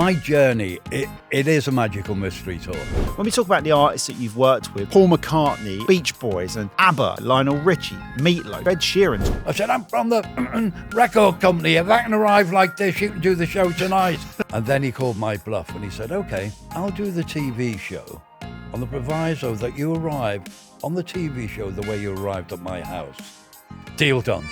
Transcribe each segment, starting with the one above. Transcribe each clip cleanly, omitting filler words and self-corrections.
My journey, it is a magical mystery tour. When we talk about the artists that you've worked with, Paul McCartney, Beach Boys and ABBA, Lionel Richie, Meatloaf, Ed Sheeran. I said, I'm from the record company. If I can arrive like this, you can do the show tonight. And then he called my bluff and he said, okay, I'll do the TV show on the proviso that you arrive on the TV show the way you arrived at my house. Deal done.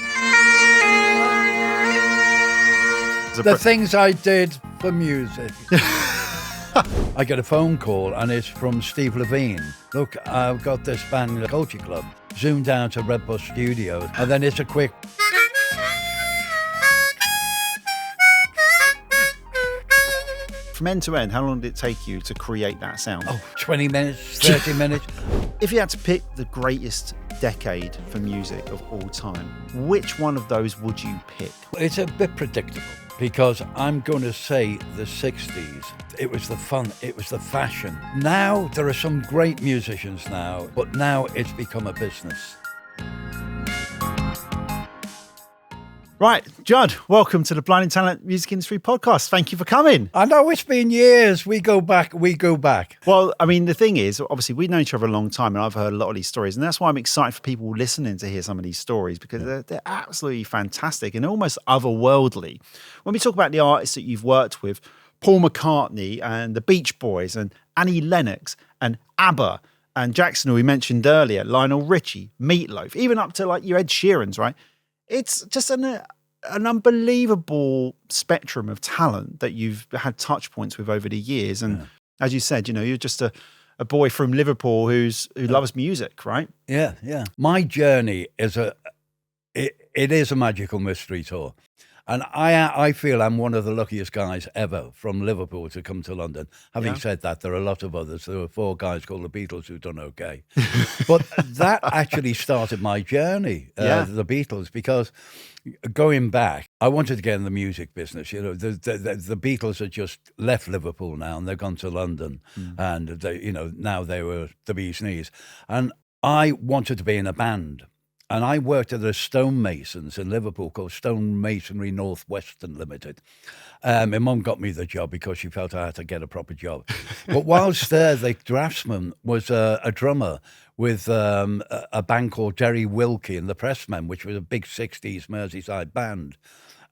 The things I did for music. I get a phone call and it's from Steve Levine. Look, I've got this band, Culture Club. Zoom down to Red Bus Studios and then it's a quick... From end to end, how long did it take you to create that sound? 20 minutes, 30 minutes. If you had to pick the greatest decade for music of all time, which one of those would you pick? It's a bit predictable because I'm going to say the 60s. It was the fun, it was the fashion. Now there are some great musicians now, but now it's become a business. Right, Judd, welcome to the Blinding Talent Music Industry Podcast. Thank you for coming. I know it's been years. We go back. Well, I mean, the thing is, obviously, we've known each other a long time and I've heard a lot of these stories. And that's why I'm excited for people listening to hear some of these stories because they're absolutely fantastic and almost otherworldly. When we talk about the artists that you've worked with, Paul McCartney and the Beach Boys and Annie Lennox and ABBA and Jackson, who we mentioned earlier, Lionel Richie, Meatloaf, even up to like your Ed Sheeran's, right? It's just an unbelievable spectrum of talent that you've had touch points with over the years. And as you said, you know, you're just a boy from Liverpool who loves music, right? Yeah. My journey is it is a magical mystery tour. And I feel I'm one of the luckiest guys ever from Liverpool to come to London. Having said that, there are a lot of others. There were 4 guys called the Beatles who've done okay. But that actually started my journey, the Beatles, because going back, I wanted to get in the music business. You know, the Beatles had just left Liverpool now and they've gone to London. And, now they were the bee's knees. And I wanted to be in a band. And I worked at the stonemasons in Liverpool called Stone Masonry Northwestern Limited. My mum got me the job because she felt I had to get a proper job. But whilst there, the draftsman was a drummer with a band called Derry Wilkie and the Pressmen, which was a big 60s Merseyside band.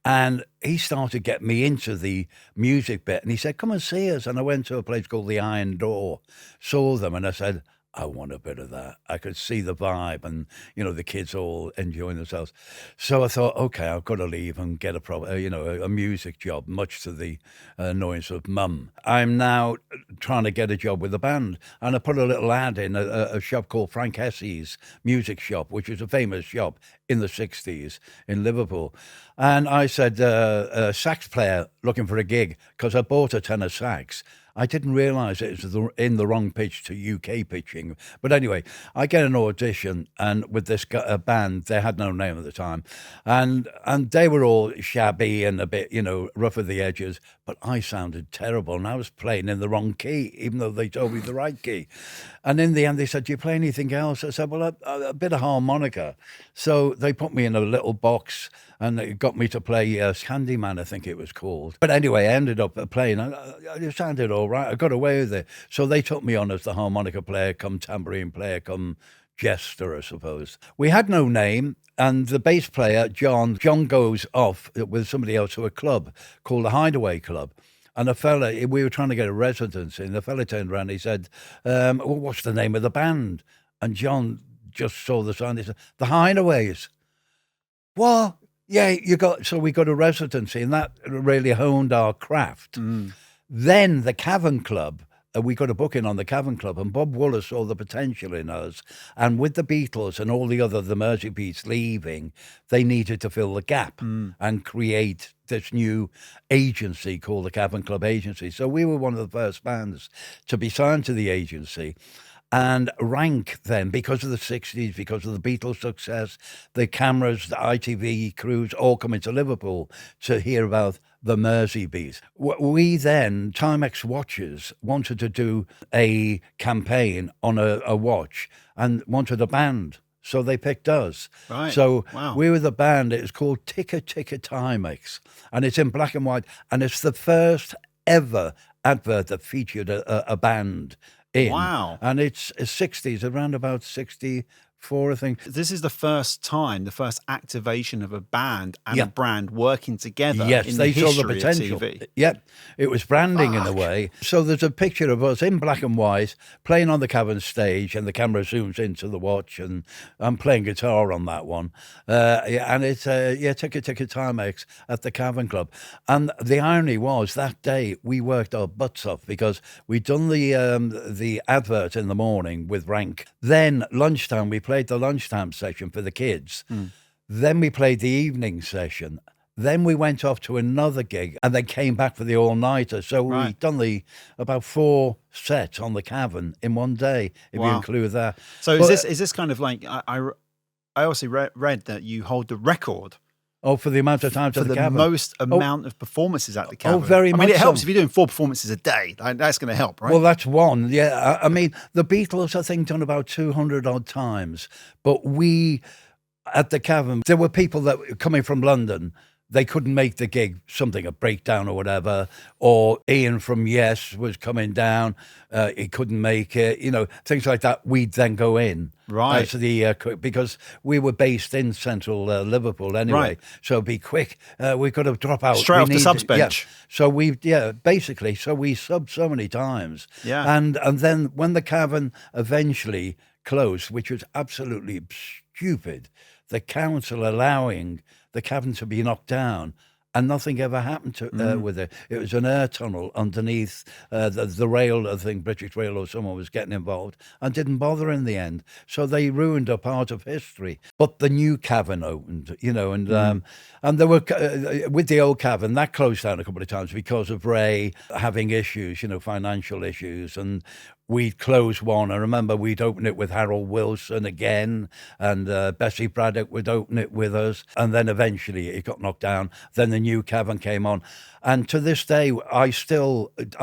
And he started getting me into the music bit. And he said, come and see us. And I went to a place called the Iron Door, saw them, and I said, I want a bit of that. I could see the vibe and, the kids all enjoying themselves. So I thought, okay, I've got to leave and get a proper, a music job, much to the annoyance of mum. I'm now trying to get a job with a band. And I put a little ad in a shop called Frank Hesse's Music Shop, which was a famous shop in the 60s in Liverpool. And I said, a sax player looking for a gig, because I bought a tenor sax. I didn't realise it was in the wrong pitch to UK pitching. But anyway, I get an audition, and with this band, they had no name at the time. And they were all shabby and a bit, rough at the edges. But I sounded terrible, and I was playing in the wrong key, even though they told me the right key. And in the end, they said, do you play anything else? I said, well, a bit of harmonica. So they put me in a little box, and it got me to play Candyman, I think it was called. But anyway, I ended up playing. It sounded all right. I got away with it. So they took me on as the harmonica player, come tambourine player, come jester, I suppose. We had no name, and the bass player, John goes off with somebody else to a club called the Hideaway Club. And we were trying to get a residency, and the fella turned around and he said, well, what's the name of the band? And John just saw the sign. He said, the Hideaways. What? Yeah, so we got a residency, and that really honed our craft. Then the Cavern Club, we got a booking on the Cavern Club, and Bob Wooler saw the potential in us. And with the Beatles and all the Mersey beats leaving, they needed to fill the gap and create this new agency called the Cavern Club Agency. So we were one of the first bands to be signed to the agency. And rank then, because of the 60s, because of the Beatles' success, the cameras, the ITV crews all coming to Liverpool to hear about the Mersey beat. We then, Timex watches, wanted to do a campaign on a watch and wanted a band. So they picked us. Right. So wow. We were the band. It's called Ticker Ticker Timex. And it's in black and white. And it's the first ever advert that featured a band in. Wow. And it's 60s, around about 64, I think. This is the first activation of a band and Yeah. a brand working together. Yes, in they the saw the history of potential. TV. Yep, it was branding in a Fuck. way. So there's a picture of us in black and white playing on the Cavern stage, and the camera zooms into the watch, and I'm playing guitar on that one. And it's Ticka Ticka Timex at the Cavern Club. And the irony was that day we worked our butts off because we'd done the advert in the morning with Rank. Then lunchtime we played the lunchtime session for the kids. Then we played the evening session. Then we went off to another gig and then came back for the all-nighter. So we'd done about 4 sets on the Cavern in one day, if you include that. So is this kind of like, I also read that you hold the record for the amount of times for at the the Cavern. most amount of performances at the Cavern. Very much. I mean, it helps so. if you're doing 4 performances a day. That's going to help, right? Well, that's one. Yeah, I mean, the Beatles, I think, done about 200 odd times. But we, at the Cavern, there were people that were coming from London. They couldn't make the gig, a breakdown or whatever. Or Ian from Yes was coming down. He couldn't make it, things like that. We'd then go in. Right. Because we were based in central Liverpool anyway. Right. So it'd be quick. We could have dropped out. Straight off the subs bench. Yeah. So we subbed so many times. Yeah. And then when the Cavern eventually closed, which was absolutely stupid, the council allowing the Cavern to be knocked down, and nothing ever happened with it. It was an air tunnel underneath the rail. I think British Rail or someone was getting involved and didn't bother in the end. So they ruined a part of history. But the new Cavern opened, and there were with the old Cavern that closed down a couple of times because of Ray having issues, financial issues, and we'd close one. I remember we'd open it with Harold Wilson again, and Bessie Braddock would open it with us. And then eventually it got knocked down. Then the new Cavern came on. And to this day, I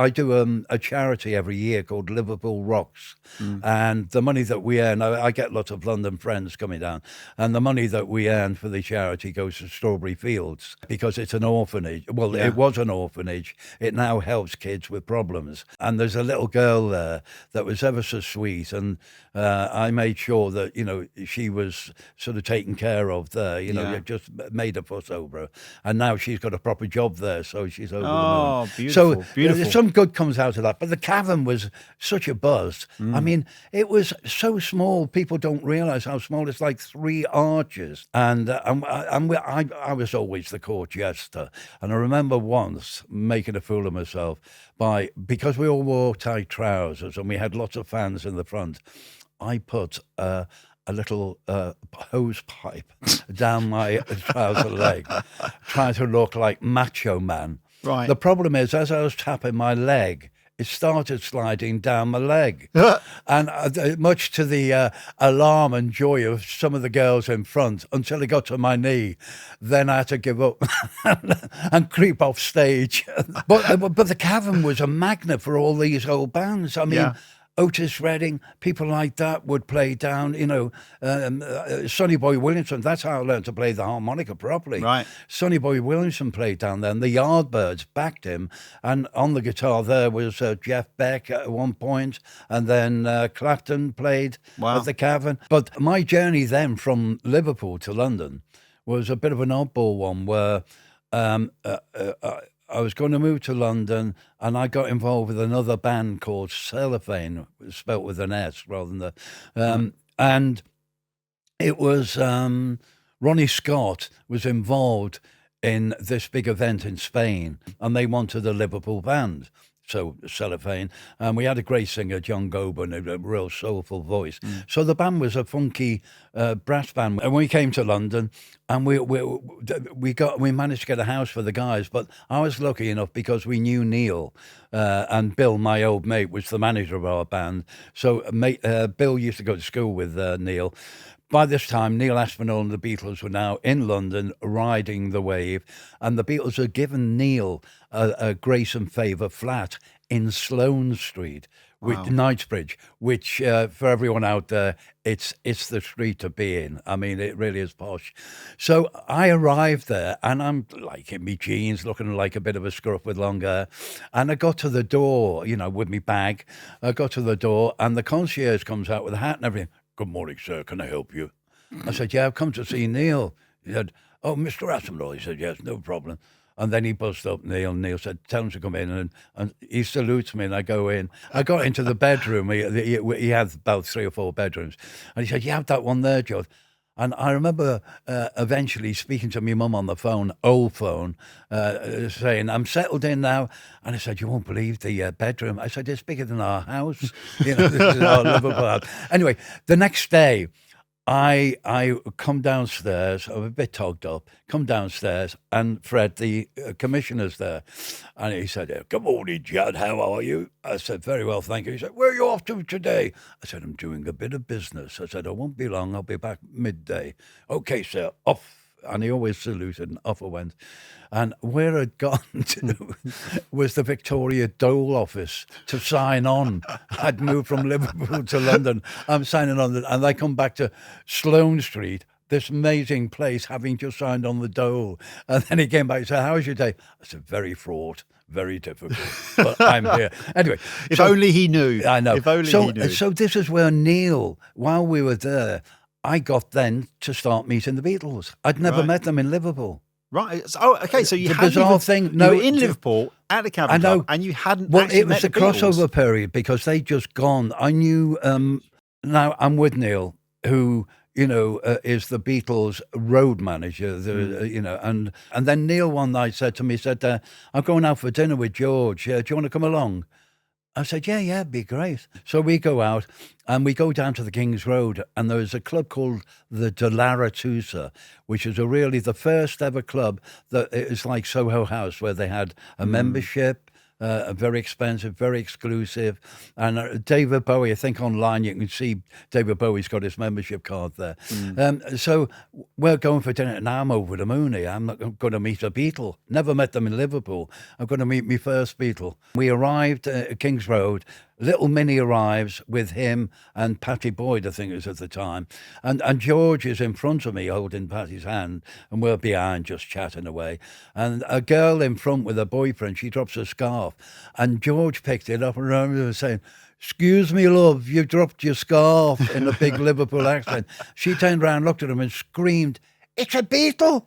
do a charity every year called Liverpool Rocks. And the money that we earn, I get lots of London friends coming down, and the money that we earn for the charity goes to Strawberry Fields because it's an orphanage. Well, It was an orphanage. It now helps kids with problems. And there's a little girl there that was ever so sweet, and I made sure that she was sort of taken care of there. Just made a fuss over her, and now she's got a proper job there, so she's over the moon. Oh, beautiful, So beautiful. some good comes out of that. But the Cavern was such a buzz. I mean, it was so small. People don't realise how small. It's like 3 arches, and I was always the court jester. And I remember once making a fool of myself because we all wore tight trousers and we had lots of fans in the front. I put a little hose pipe down my trouser leg, trying to look like Macho Man. Right. The problem is, as I was tapping my leg, it started sliding down my leg. And much to the alarm and joy of some of the girls in front, until it got to my knee, then I had to give up and creep off stage. But the Cavern was a magnet for all these old bands. I mean, Otis Redding, people like that would play down, Sonny Boy Williamson. That's how I learned to play the harmonica properly. Right. Sonny Boy Williamson played down there, and the Yardbirds backed him. And on the guitar there was Jeff Beck at one point, and then Clapton played at the Cavern. But my journey then from Liverpool to London was a bit of an oddball one, where I was going to move to London, and I got involved with another band called Cellophane, spelt with an S rather than the... and it was Ronnie Scott was involved in this big event in Spain, and they wanted a Liverpool band. So Cellophane, and we had a great singer, John Goban, a real soulful voice. So the band was a funky brass band, and we came to London, and we managed to get a house for the guys. But I was lucky enough because we knew Neil, and Bill, my old mate, was the manager of our band. So Bill used to go to school with Neil. By this time, Neil Aspinall and the Beatles were now in London riding the wave, and the Beatles had given Neil a grace and favour flat in Sloane Street, with Knightsbridge, which for everyone out there, it's the street to be in. I mean, it really is posh. So I arrived there, and I'm like in my jeans, looking like a bit of a scruff with long hair. And I got to the door, with my bag. I got to the door, and the concierge comes out with a hat and everything. "Good morning, sir. Can I help you?" I said, "Yeah, I've come to see Neil." He said, "Oh, Mr. Attenborough." He said, "Yes, no problem." And then he buzzed up Neil. Neil said, "Tell him to come in." And he salutes me, and I go in. I got into the bedroom. He had about 3 or 4 bedrooms. And he said, "You have that one there, Judd." And I remember eventually speaking to my mum on the phone, old phone, saying, "I'm settled in now." And I said, "You won't believe the bedroom." I said, "It's bigger than our house." This is our Liverpool house. Anyway, the next day, I come downstairs, I'm a bit togged up, come downstairs, and Fred, the commissioner's there. And he said, "Good morning, Judd, how are you?" I said, "Very well, thank you." He said, "Where are you off to today?" I said, "I'm doing a bit of business." I said, "I won't be long, I'll be back midday." "Okay, sir, off." And he always saluted, and off I went. And where I'd gone to was the Victoria Dole office to sign on. I'd moved from Liverpool to London. I'm signing on, and I come back to Sloane Street, this amazing place, having just signed on the Dole. And then he came back and said, "How was your day?" I said, "Very fraught, very difficult, but I'm here." Anyway. If only he knew. I know. If only he knew. So this is where Neil, while we were there, I got then to start meeting the Beatles. I'd never met them in Liverpool. Right. Oh, okay. So you the hadn't bizarre even, thing. you No, were in Liverpool at the Cavern Club, and you hadn't. Well, actually it was met the Beatles. crossover period because they'd just gone. I knew. Now I'm with Neil, who is the Beatles road manager. And then Neil one night said to me, "I'm going out for dinner with George. Do you want to come along?" I said, yeah, it'd be great. So we go out and we go down to the King's Road, and there's a club called the De La Ratusa, which is really the first ever club that is like Soho House, where they had a membership, very expensive, very exclusive. And David Bowie, I think online you can see David Bowie's got his membership card there. So we're going for dinner. Now I'm over the moon here. I'm going to meet a Beatle. Never met them in Liverpool. I'm going to meet my first Beatle. We arrived at King's Road. Little Minnie arrives with him and Patty Boyd, I think it was at the time. And George is in front of me holding Patty's hand, and we're behind just chatting away. And a girl in front with a boyfriend, she drops a scarf. And George picked it up and remember saying, "Excuse me, love, you dropped your scarf," in a big Liverpool accent. She turned around, looked at him and screamed, "It's a Beatle!"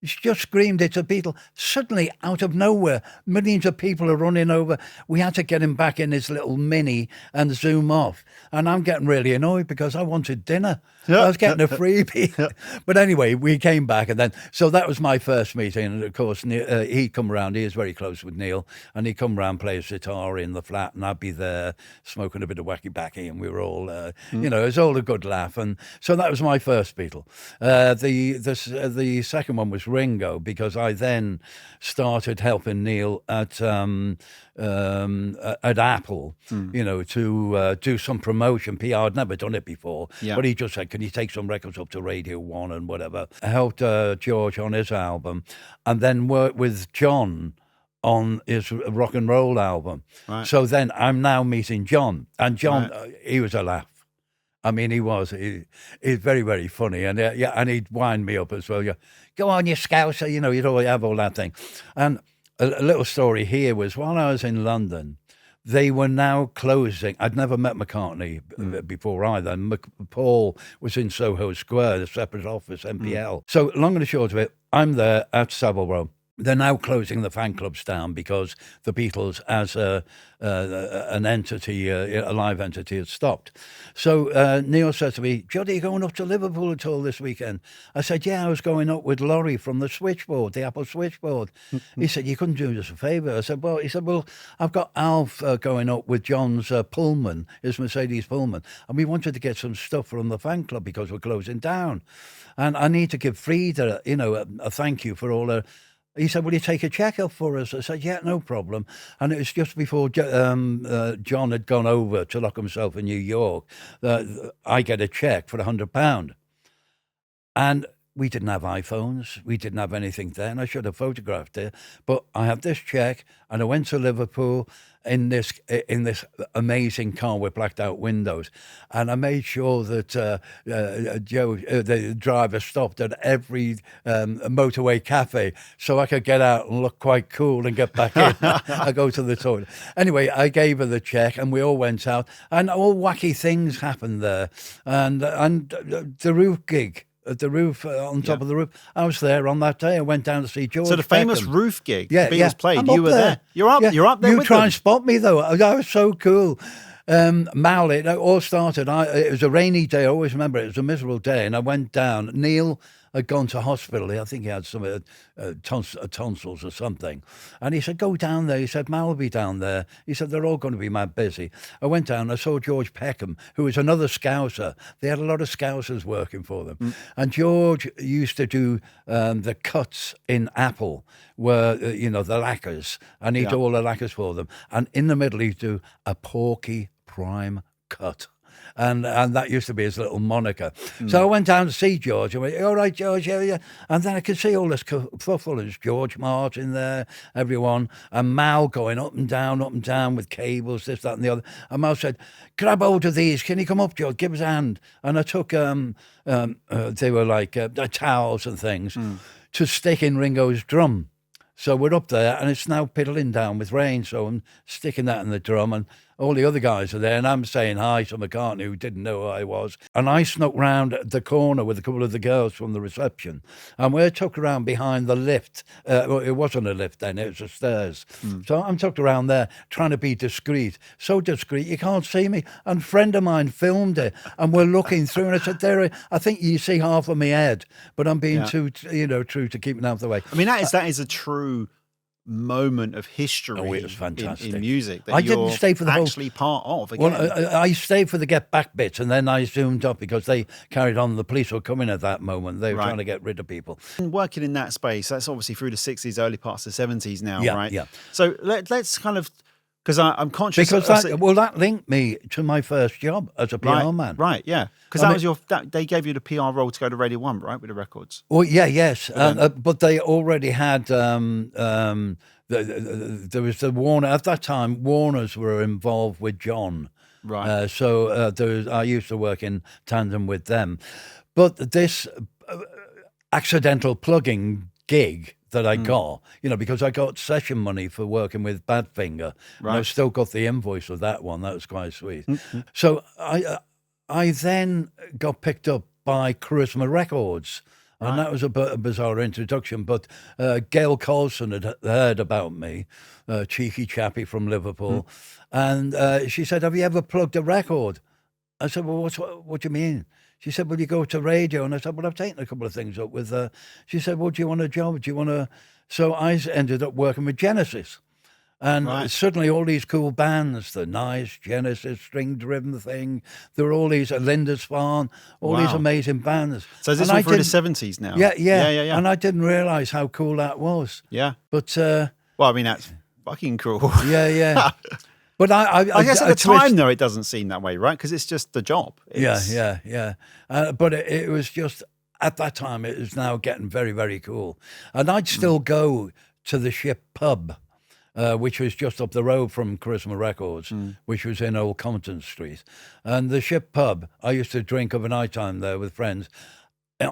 She just screamed, "It's a Beatle." Suddenly, out of nowhere, millions of people are running over. We had to get him back in his little Mini and zoom off. And I'm getting really annoyed because I wanted dinner. I was getting a freebie. But anyway, we came back, and then, so that was my first meeting. And of course, he'd come round. He was very close with Neil. And he'd come round, play his guitar in the flat, and I'd be there smoking a bit of wacky-backy. And we were all, it was all a good laugh. And so that was my first Beatle. The second one was Ringo, because I then started helping Neil at Apple, to do some promotion, PR. I'd never done it before, but he just said, "Can you take some records up to Radio 1 and whatever?" I helped George on his album, and then worked with John on his rock and roll album. Right. So then I'm now meeting John, and John, he was a laugh. I mean, he's very, very funny. And and he'd wind me up as well. Yeah, "Go on, you Scouser," you'd always have all that thing. And a little story here was, while I was in London, they were now closing. I'd never met McCartney before either. And Paul was in Soho Square, the separate office, MPL. So long and short of it, I'm there at Savile Row. They're now closing the fan clubs down because the Beatles, as an entity, a live entity, had stopped. So Neil said to me, "Judd, are you going up to Liverpool at all this weekend?" I said, "Yeah, I was going up with Laurie from the switchboard, the Apple switchboard." He said, "You couldn't do us a favour?" I said, "Well," he said, "Well, I've got Alf going up with John's Pullman, his Mercedes Pullman, and we wanted to get some stuff from the fan club because we're closing down. And I need to give Frida, a thank you for all her..." He said, "Will you take a cheque up for us?" I said, "Yeah, no problem." And it was just before John had gone over to lock himself in New York. I get a cheque for £100. And we didn't have iPhones. We didn't have anything then. I should have photographed it. But I had this check, and I went to Liverpool in this amazing car with blacked out windows, and I made sure that Joe, the driver, stopped at every motorway cafe so I could get out and look quite cool and get back in. I go to the toilet. Anyway, I gave her the check, and we all went out, and all wacky things happened there, and the roof gig. At the roof, on top of the roof. I was there on that day. I went down to see George. So the famous Beckham. roof gig, Yeah, the Beatles played. I'm You up were there. You're up. Yeah. You're up there. You with try them. and spot me though. I was so cool. Mal, it all started. It was a rainy day. I always remember it. It was a miserable day, and I went down. Neil had gone to hospital. I think he had some tonsils or something. And he said, go down there. He said, Mal will be down there. He said, they're all going to be mad busy. I went down. I saw George Beckham, who was another Scouser. They had a lot of Scousers working for them. And George used to do the cuts in Apple, where, the lacquers. And he'd do all the lacquers for them. And in the middle, he'd do a Porky Prime cut. And that used to be his little moniker. So I went down to see George. I went, all right, George, yeah. And then I could see all this kerfuffle. There's George Martin there, everyone, and Mal going up and down with cables, this, that, and the other. And Mal said, grab hold of these. Can you come up, George? Give us a hand. And I took, they were like towels and things, to stick in Ringo's drum. So we're up there, and it's now piddling down with rain. So I'm sticking that in the drum, and all the other guys are there, and I'm saying hi to McCartney, who didn't know who I was. And I snuck round the corner with a couple of the girls from the reception, and we're tucked around behind the lift. Well, it wasn't a lift then, it was the stairs. So I'm tucked around there, trying to be discreet. So discreet, you can't see me. And a friend of mine filmed it, and we're looking through, and I said, I think you see half of my head, but I'm being too, true to keeping out of the way. I mean, that is a true moment of history. Oh, it was fantastic. In music that I didn't stay for the actually part of. Again. Well, I stayed for the get back bits, and then I zoomed up because they carried on. The police were coming at that moment. They were trying to get rid of people. And working in that space, that's obviously through the 60s, early parts of the 70s now, right? Yeah. So let's kind of, because I'm conscious. Because that linked me to my first job as a PR man. Right, yeah. Because they gave you the PR role to go to Radio 1, right, with the records? Well, yes. But they already had, there was the Warner, at that time, Warners were involved with John. Right. I used to work in tandem with them. But this accidental plugging gig that I got, because I got session money for working with Badfinger. Right. And I've still got the invoice of that one. That was quite sweet. Mm-hmm. So I then got picked up by Charisma Records. And that was a bizarre introduction. But Gail Colson had heard about me, cheeky chappie from Liverpool. And she said, have you ever plugged a record? I said, well, what do you mean? She said, well, you go to radio. And I said, well, I've taken a couple of things up with she said, well, do you want a job? Do you want to? So I ended up working with Genesis. And suddenly all these cool bands, the Nice, Genesis, String Driven Thing, there were all these, Lindisfarne, all these amazing bands. So is this all through the 70s now? Yeah. And I didn't realise how cool that was. Yeah. But well, I mean, that's fucking cool. Yeah. But I guess at the time, though, it doesn't seem that way, right? Because it's just the job. Yeah. But it was just, at that time, it was now getting very, very cool. And I'd still go to the Ship Pub, which was just up the road from Charisma Records, which was in Old Compton Street. And the Ship Pub, I used to drink of a night time there with friends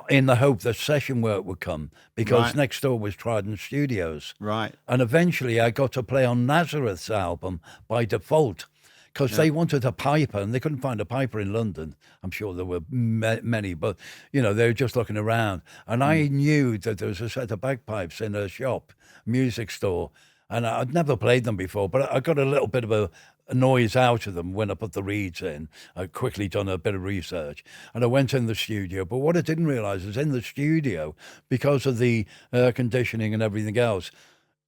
in the hope that session work would come, because next door was Trident Studios. Right. And eventually I got to play on Nazareth's album by default, because they wanted a piper, and they couldn't find a piper in London. I'm sure there were many, but, they were just looking around. And I knew that there was a set of bagpipes in a shop, music store, and I'd never played them before, but I got a little bit of a noise out of them when I put the reeds in. I'd quickly done a bit of research, and I went in the studio. But what I didn't realise is in the studio, because of the air conditioning and everything else,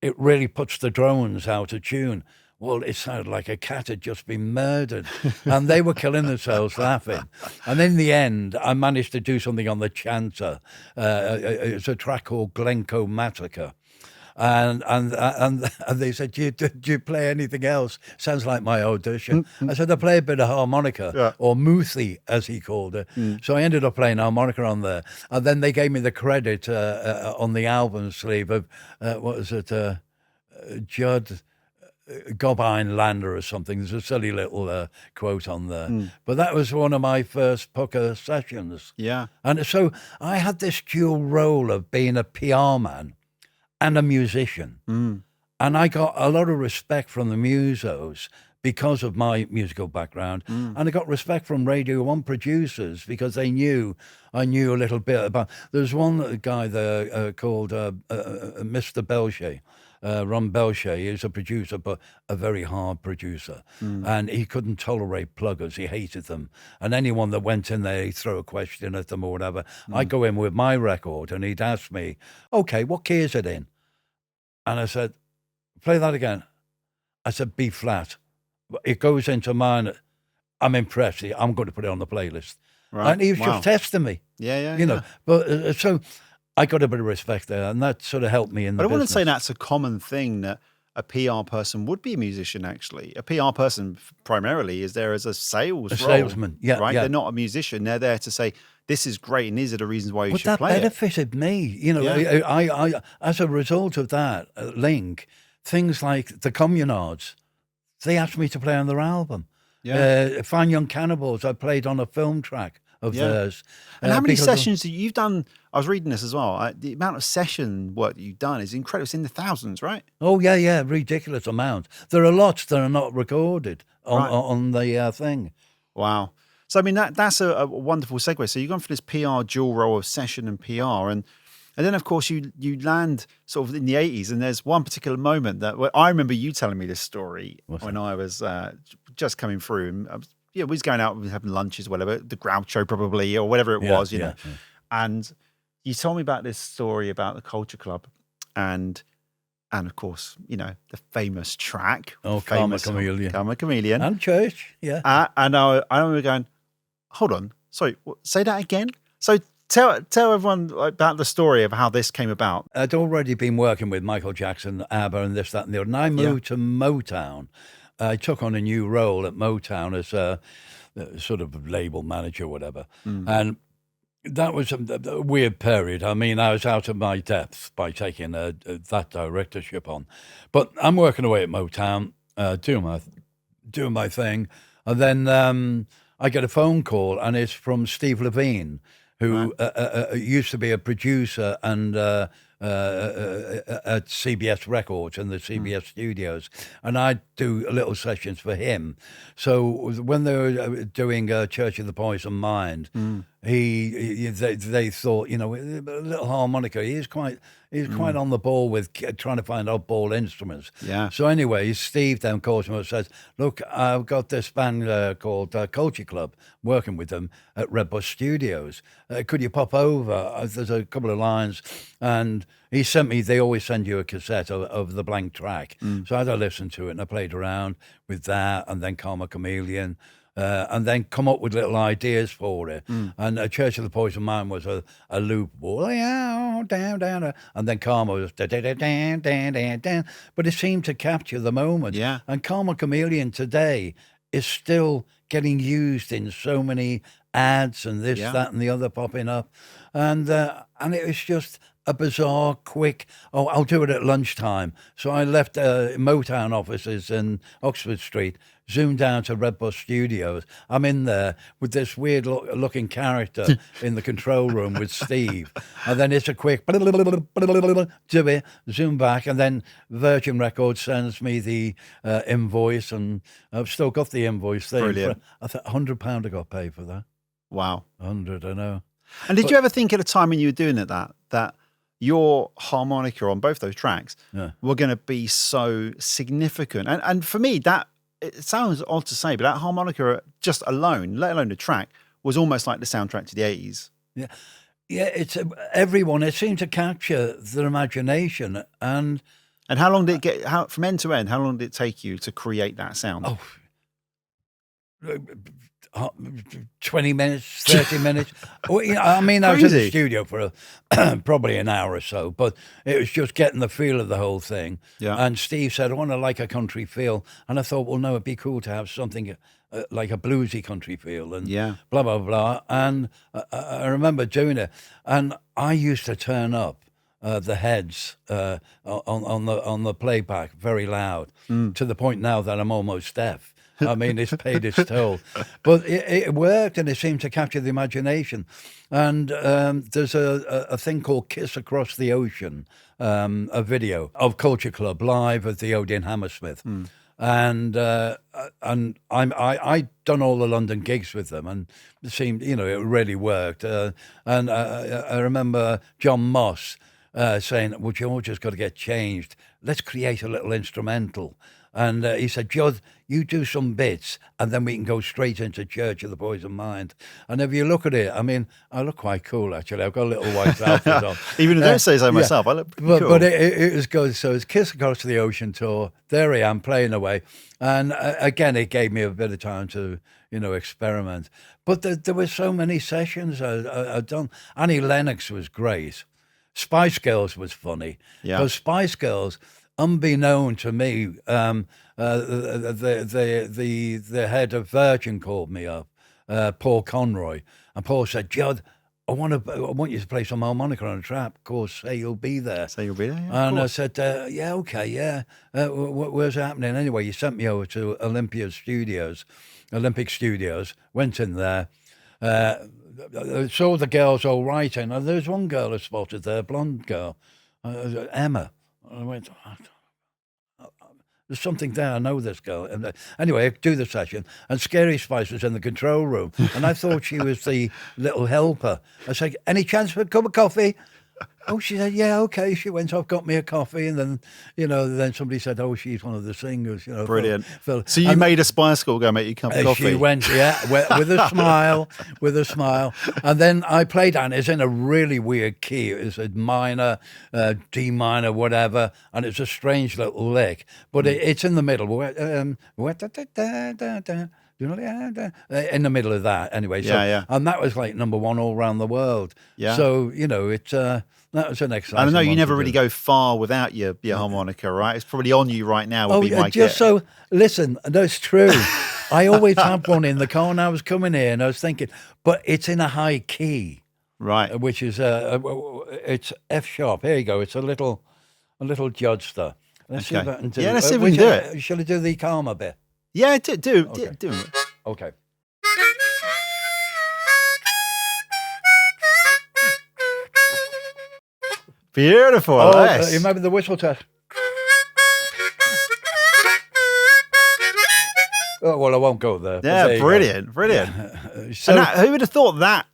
it really puts the drones out of tune. Well, it sounded like a cat had just been murdered, and they were killing themselves laughing. And in the end, I managed to do something on the chanter. It's a track called Glencoe Massacre. And they said, do you play anything else? Sounds like my audition. I said, I play a bit of harmonica, or Muthi, as he called it. So I ended up playing harmonica on there. And then they gave me the credit on the album sleeve of, what was it, Judd Lander or something. There's a silly little quote on there. But that was one of my first pucker sessions. Yeah. And so I had this dual role of being a PR man and a musician. And I got a lot of respect from the musos because of my musical background. And I got respect from Radio 1 producers because they knew I knew a little bit about... There's one guy there called Mr. Belcher, Ron Belcher. He's a producer, but a very hard producer. And he couldn't tolerate pluggers. He hated them. And anyone that went in there, he'd throw a question at them or whatever. I'd go in with my record and he'd ask me, okay, what key is it in? And I said, play that again. I said, B flat. It goes into mine. I'm impressed. I'm going to put it on the playlist. Right. And he was just testing me. Yeah. You know, but so I got a bit of respect there, and that sort of helped me in the business. But I wouldn't say that's a common thing that a PR person would be a musician, actually. A PR person primarily is there as a role. Salesman, yeah. Right? Yeah. They're not a musician. They're there to say, this is great, and these are the reasons why you should play it. But that benefited me. You know, I as a result of that link, things like the Communards, they asked me to play on their album. Yeah. Fine Young Cannibals, I played on a film track of theirs. And how many sessions that you've done? I was reading this as well. The amount of session work that you've done is incredible. It's in the thousands, right? Oh, yeah, ridiculous amount. There are lots that are not recorded on the thing. Wow. So, I mean, that's a wonderful segue. So you've gone for this PR dual role of session and PR. And then, of course, you land sort of in the 80s. And there's one particular moment that I remember you telling me this story when I was just coming through. And we was going out, we was having lunches, whatever, the Groucho probably, or whatever it was, you know. And you told me about this story about the Culture Club and of course, you know, the famous track. Oh, Karma Chameleon. Karma Chameleon. And Church, yeah. And I remember going, hold on, sorry, say that again? So tell everyone about the story of how this came about. I'd already been working with Michael Jackson, ABBA, and this, that, and the other. And I moved to Motown. I took on a new role at Motown as a sort of label manager, whatever. And that was a weird period. I mean, I was out of my depth by taking that directorship on. But I'm working away at Motown, doing my thing. And then I get a phone call, and it's from Steve Levine, who used to be a producer and at CBS Records and the CBS studios, and I'd do little sessions for him. So when they were doing Church of the Poison Mind, they thought, you know, a little harmonica. He's quite on the ball with trying to find oddball instruments. Yeah. So anyway, Steve then calls me and says, "Look, I've got this band called Culture Club, working with them at Red Bus Studios. Could you pop over? There's a couple of lines." And he sent me, they always send you a cassette of the blank track. So I had to listen to it, and I played around with that, and then Karma Chameleon, and then come up with little ideas for it. And Church of the Poison Mind was a loop, down, and then Karma was down. But it seemed to capture the moment. Yeah. And Karma Chameleon today is still getting used in so many ads and this, that, and the other popping up. And it was just a bizarre, quick, I'll do it at lunchtime. So I left Motown offices in Oxford Street, zoomed down to Red Bus Studios. I'm in there with this weird looking character in the control room with Steve. And then it's a quick do it, zoom back, and then Virgin Records sends me the invoice, and I've still got the invoice there. Brilliant. I thought £100 I got paid for that. Wow. 100, I know. And did you ever think at a time when you were doing it that your harmonica on both those tracks were going to be so significant? And for me, that, it sounds odd to say, but that harmonica just alone, let alone the track, was almost like the soundtrack to the 80s. Yeah. Yeah, it's everyone. It seemed to capture their imagination. And how long did it get, from end to end, how long did it take you to create that sound? 20 minutes, 30 minutes. Well, you know, I mean, I was in the Crazy. studio for probably an hour or so, but it was just getting the feel of the whole thing. Yeah. And Steve said, I want to like a country feel. And I thought, well, no, it'd be cool to have something like a bluesy country feel and Yeah. blah, blah, blah. And I remember doing it. And I used to turn up the heads on the playback very loud to the point now that I'm almost deaf. I mean, it's paid its toll. But it worked, and it seemed to capture the imagination. And there's a thing called Kiss Across the Ocean, a video of Culture Club live at the Odeon Hammersmith. And I'd done all the London gigs with them, and it seemed, you know, it really worked. And I remember John Moss saying, well, George has got to get changed. Let's create a little instrumental. And he said, Judd, you do some bits, and then we can go straight into Church of the Poison Mind. And if you look at it, I mean, I look quite cool, actually. I've got a little white outfit on. Even if I don't say so myself, I look pretty cool. But it was good. So it's Kiss Across the Ocean tour. There I am, playing away. And again, it gave me a bit of time to, you know, experiment. But there were so many sessions I'd done. Annie Lennox was great. Spice Girls was funny. Yeah. Because Spice Girls, unbeknown to me, the head of Virgin called me up, Paul Conroy, and Paul said, Judd, I want you to play some harmonica on a track. Of course, say you'll be there. Say you'll be there, yeah, And I said, yeah, okay, yeah. Where's it happening anyway? You sent me over to Olympic Studios, went in there, saw the girls all writing, and there's one girl I spotted there, blonde girl, Emma. I went, there's something there. I know this girl. And anyway, I do the session, and Scary Spice was in the control room, and I thought she was the little helper. I said, any chance for a cup of coffee? Oh, she said, yeah, okay. She went off, got me a coffee, and then, you know, then somebody said, oh, she's one of the singers, you know. Brilliant. Phil. So you made a Spice Girl go make you a cup of coffee? She went, yeah, with a smile, And then I played, and it's in a really weird key. It's a minor, D minor, whatever, and it's a strange little lick, but it's in the middle. In the middle of that, anyway. So, Yeah. And that was like number one all around the world. Yeah. So, you know, that was an exciting I know you one never to really do. go far without your harmonica, right? It's probably on you right now. Would Oh, be my just guess. so, listen, that's true. I always had one in the car when I was coming here, and I was thinking, but it's in a high key, Right. which is, it's F sharp. Here you go. It's a little judster. Let's see if I can do Yeah, let's see if we can do it. Shall I do the Karma bit? Yeah, do. Okay. Do it. Okay. Beautiful. Oh, yes. you remember the whistle test? Oh, well, I won't go there. but Yeah, there you go. brilliant. So, And who would have thought that,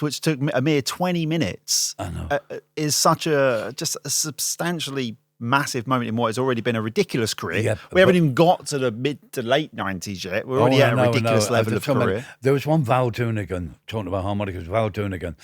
which took a mere 20 minutes, I know. is such just a substantially massive moment in what has already been a ridiculous career. Yeah, We haven't even got to the mid to late 90s yet. We're already at a ridiculous level of career. There was one Val Doonigan, talking about harmonicas, Val Doonigan.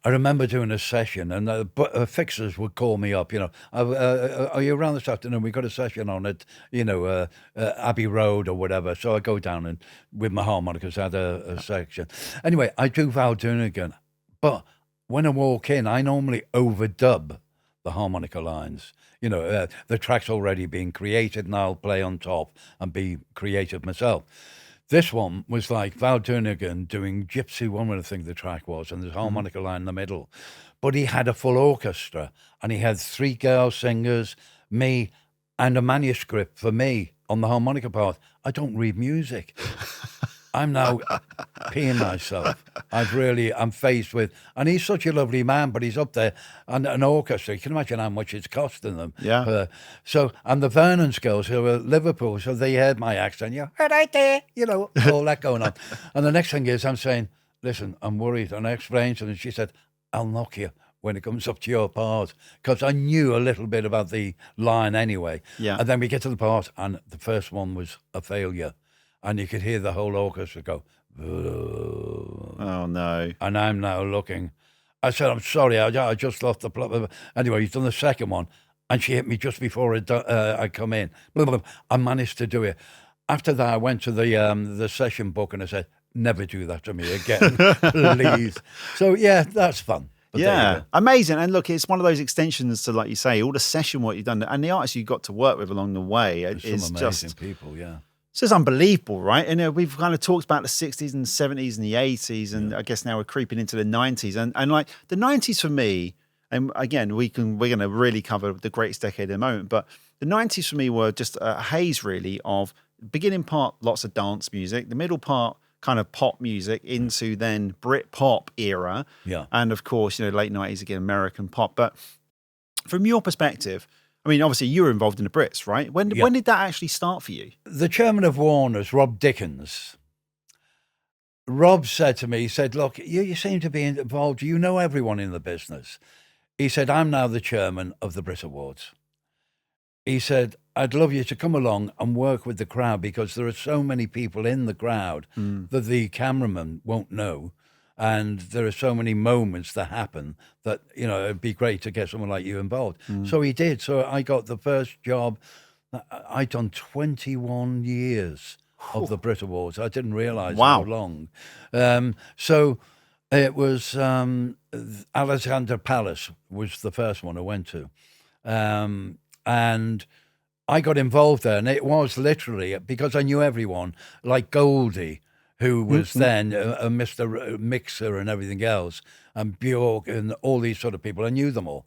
I remember doing a session, and fixers would call me up, you know, are you around this afternoon? We got a session on it, you know, Abbey Road or whatever. So I go down and with my harmonicas, I had a section. Anyway, I do Val Doonigan, but when I walk in, I normally overdub the harmonica lines. You know, the track's already been created, and I'll play on top and be creative myself. This one was like Val Doonigan doing Gypsy Woman, I think the track was, and there's a harmonica line in the middle. But he had a full orchestra, and he had 3 girl singers, me, and a manuscript for me on the harmonica part. I don't read music. I'm now peeing myself. I'm faced with, and he's such a lovely man, but he's up there, and an orchestra. You can imagine how much it's costing them. Yeah. And the Vernon's girls who were Liverpool, so they heard my accent, right there, you know, all that going on. And the next thing is, I'm saying, listen, I'm worried. And I explained to them, and she said, I'll knock you when it comes up to your part, because I knew a little bit about the line anyway. Yeah. And then we get to the part, and the first one was a failure. And you could hear the whole orchestra go, Oh, no. and I'm now looking. I said, I'm sorry, I just lost the plot. Anyway, he's done the second one, and she hit me just before I come in. I managed to do it. After that, I went to the session book, and I said, never do that to me again, please. So yeah, that's fun. But yeah, amazing. And look, it's one of those extensions to, like you say, all the session work you've done and the artists you got to work with along the way is some amazing people, yeah. It's just unbelievable, right? And we've kind of talked about the 60s and 70s and the 80s, and I guess now we're creeping into the 90s. And like the 90s for me, and again, we're going to really cover the greatest decade in a moment, but the 90s for me were just a haze really of beginning part, lots of dance music, the middle part, kind of pop music into then Brit pop era. Yeah. And of course, late 90s again, American pop. But from your perspective, I mean, obviously you were involved in the Brits, right? When did that actually start for you? The chairman of Warner's, Rob Dickens, Rob said to me, he said, look, you seem to be involved. You know everyone in the business. He said, I'm now the chairman of the BRIT Awards. He said, I'd love you to come along and work with the crowd because there are so many people in the crowd that the cameraman won't know. And there are so many moments that happen that, it'd be great to get someone like you involved. So he did. So I got the first job. I'd done 21 years of the BRIT Awards. I didn't realise how long. So it was Alexander Palace was the first one I went to. And I got involved there, and it was literally because I knew everyone, like Goldie, who was then a Mr. Mixer and everything else, and Bjork and all these sort of people. I knew them all.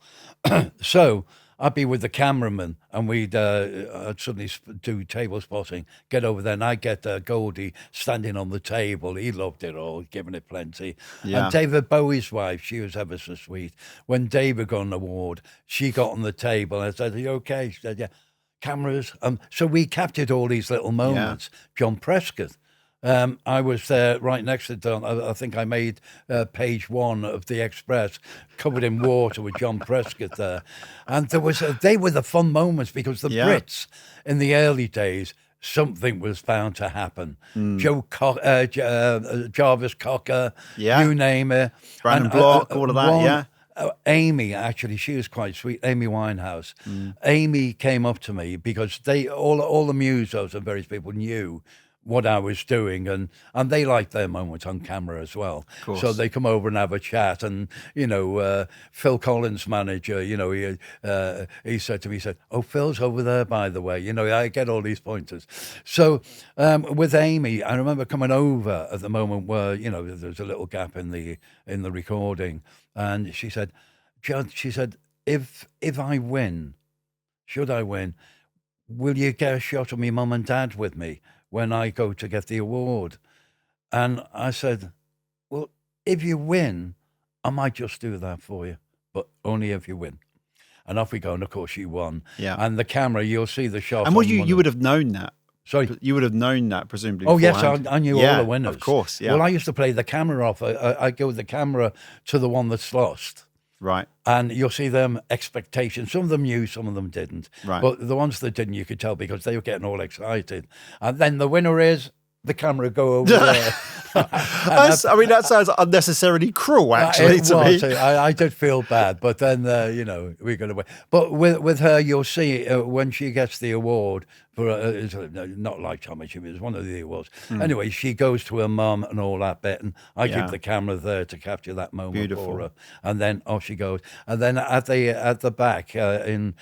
So I'd be with the cameraman, and I'd suddenly do table spotting, get over there, and I'd get Goldie standing on the table. He loved it all, giving it plenty. Yeah. And David Bowie's wife, she was ever so sweet. When David got an award, she got on the table, and I said, are you okay? She said, yeah. Cameras. So we captured all these little moments. Yeah. John Prescott. I was there right next to Don. I think I made page 1 of the Express, covered in water with John Prescott there. And they were the fun moments because the Brits in the early days, something was bound to happen. Jarvis Cocker, you name it. Brandon Block, all of that, Amy, actually, she was quite sweet. Amy Winehouse. Amy came up to me because all the musos and various people knew what I was doing, and they liked their moments on camera as well. So they come over and have a chat, and Phil Collins' manager, he said to me, he said, "Oh, Phil's over there, by the way." I get all these pointers. So with Amy, I remember coming over at the moment where there's a little gap in the recording, and she said, "Judd," she said, if I win, should I win, will you get a shot of me mum and dad with me when I go to get the award? And I said, well, if you win, I might just do that for you, but only if you win. And off we go. And of course, she won. Yeah. And the camera, you'll see the shot. And you would have known that. Sorry? You would have known that, presumably. Oh, yes, I knew all the winners. Of course, yeah. Well, I used to play the camera off. I go with the camera to the one that's lost. Right. And you'll see them expectations. Some of them knew, some of them didn't. Right. But the ones that didn't, you could tell because they were getting all excited. And then the winner is the camera go over there. That sounds unnecessarily cruel, actually, to me. I did feel bad, but then, we're going to win. But with her, you'll see when she gets the award, for not Lifetime Achievement, it was one of the awards. Anyway, she goes to her mum and all that bit, and I keep the camera there to capture that moment for her. And then off she goes. And then at the back, it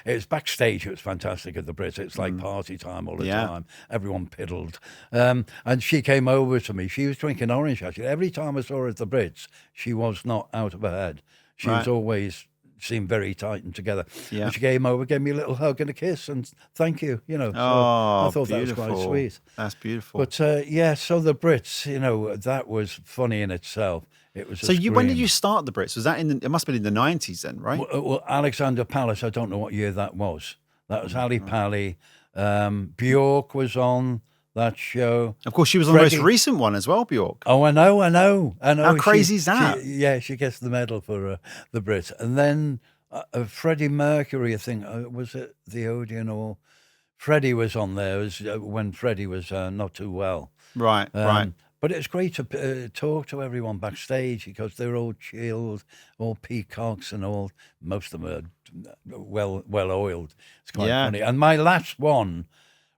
was backstage, it was fantastic at the Brits. It's like party time all the time. Everyone piddled. And she came over to me. She was drinking orange, actually. Every time I saw her at the Brits, she was not out of her head. She was always seemed very tight and together. Yeah. And she came over, gave me a little hug and a kiss, and thank you. So I thought beautiful. That was quite sweet. That's beautiful. But so the Brits, that was funny in itself. It was. So when did you start the Brits? Was that it must have been in the 90s then, right? Well, Alexander Palace, I don't know what year that was. That was Ali Pali. Bjork was on that show. Of course, she was on the most recent one as well, Bjork. Oh, I know. How crazy is that? She gets the medal for the Brits. And then Freddie Mercury, I think, was it the Odeon or... Freddie was on there when Freddie was not too well. Right. But it's great to talk to everyone backstage because they're all chilled, all peacocks and all. Most of them are well oiled. It's quite funny. And my last one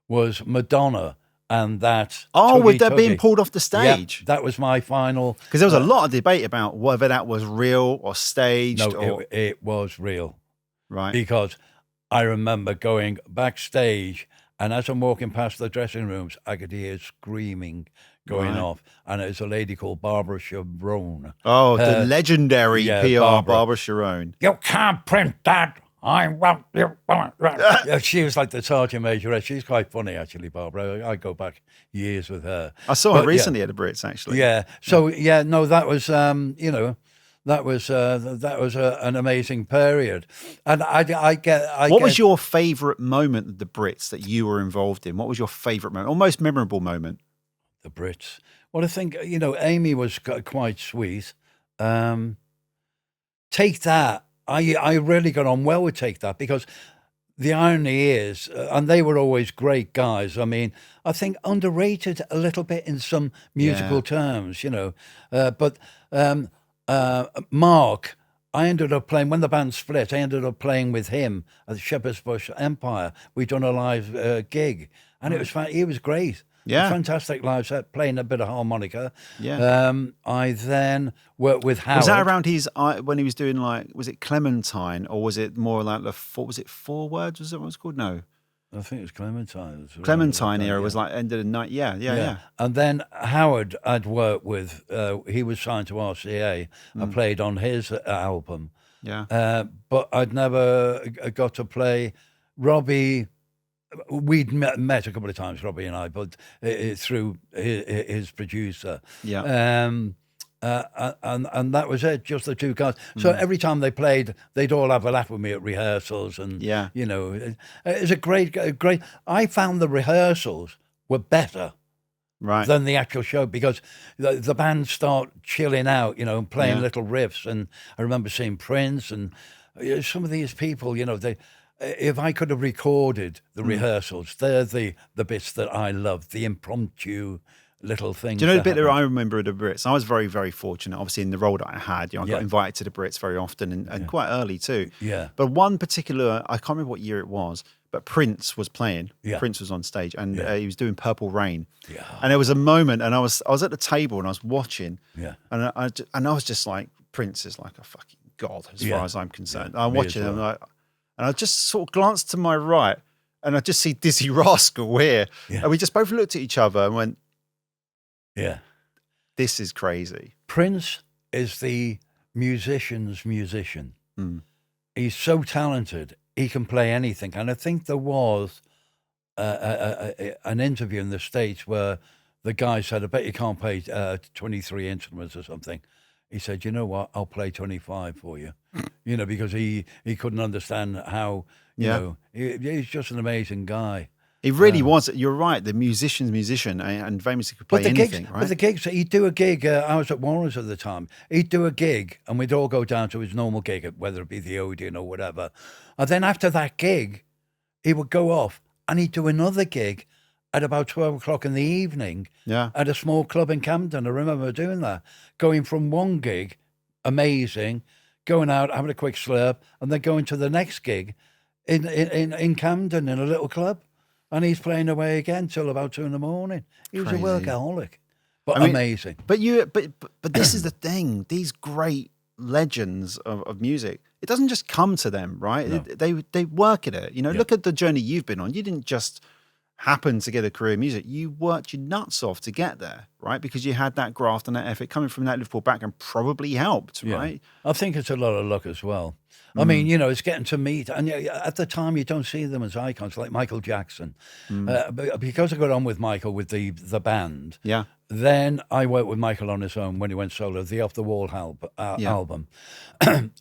was Madonna and that. Oh, with that Tuggy being Tuggy. pulled off the stage? Yep, that was my final. Because there was a lot of debate about whether that was real or staged. No, it was real. Right. Because I remember going backstage, and as I'm walking past the dressing rooms, I could hear screaming going off. And it was a lady called Barbara Sharon. Oh, the legendary PR Barbara Sharon. You can't print that. I want you. She was like the sergeant major. She's quite funny, actually, Barbara. I go back years with her. I saw her recently at the Brits, actually. Yeah. So no, that was that was an amazing period, and What was your favourite moment at the Brits that you were involved in? What was your favourite moment, or most memorable moment? The Brits. Well, I think Amy was quite sweet. Take That. I really got on well with Take That, because the irony is, and they were always great guys. I mean, I think underrated a little bit in some musical terms, but Mark, I ended up playing, when the band split, I ended up playing with him at the Shepherd's Bush Empire. We'd done a live gig, and it was fun. He was great. Yeah. A fantastic live set, playing a bit of harmonica. Yeah. I then worked with Howard. Was that around when he was doing, like, was it Clementine, or was it more like was it 4 Words? Was that what it was called? No. I think it was Clementine. Clementine era was like end of the night. Yeah. And then Howard I'd worked with, he was signed to RCA. I played on his album. Yeah. But I'd never got to play Robbie. We'd met a couple of times, Robbie and I, but through his producer. Yeah. And that was it, just the two guys. So every time they played, they'd all have a laugh with me at rehearsals, and it was a great. I found the rehearsals were better than the actual show, because the band start chilling out, and playing little riffs. And I remember seeing Prince and some of these people, if I could have recorded the rehearsals, they're the bits that I love, the impromptu little things. Do you know the bit that I remember at the Brits? I was very, very fortunate, obviously, in the role that I had. I got invited to the Brits very often, and quite early too. Yeah. But one particular, I can't remember what year it was, but Prince was playing. Yeah. Prince was on stage, and he was doing Purple Rain. Yeah. And there was a moment, and I was at the table, and I was watching. Yeah. And I was just like, Prince is like a fucking god as far as I'm concerned. I'm watching him, and I just sort of glanced to my right, and I just see Dizzy Rascal here. Yeah. And we just both looked at each other and went, Yeah. this is crazy. Prince is the musician's musician. He's so talented. He can play anything. And I think there was an interview in the States where the guy said, I bet you can't play 23 instruments or something. He said, you know what, I'll play 25 for you. Because he couldn't understand how, he's just an amazing guy. He really was. You're right. The musician's musician, and famously could play anything, right? But the gigs, he'd do a gig. I was at Warren's at the time. He'd do a gig, and we'd all go down to his normal gig, whether it be the Odeon or whatever. And then after that gig, he would go off, and he'd do another gig at about 12 o'clock in the evening at a small club in Camden. I remember doing that, going from one gig, amazing, going out, having a quick slurp, and then going to the next gig in Camden in a little club. And he's playing away again till about 2 a.m. He was a workaholic, but amazing. But this is the thing. These great legends of music, it doesn't just come to them, right? No. They work at it. Look at the journey you've been on. You didn't just happen to get a career in music. You worked your nuts off to get there, right? Because you had that graft and that effort coming from that Liverpool background probably helped, right? I think it's a lot of luck as well. I mean, it's getting to meet, and at the time you don't see them as icons like Michael Jackson. Because I got on with Michael with the band. Yeah. Then I worked with Michael on his own when he went solo, the Off the Wall album.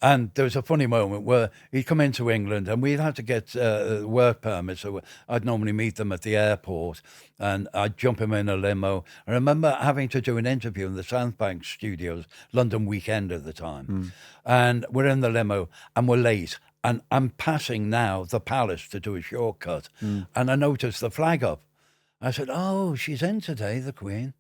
And there was a funny moment where he'd come into England and we'd have to get work permits. So I'd normally meet them at the airport and I'd jump him in a limo. I remember having to do an interview in the South Bank studios, London Weekend at the time. And we're in the limo and we're late. And I'm passing now the Palace to do a shortcut. And I noticed the flag up. I said, oh, she's in today, the Queen.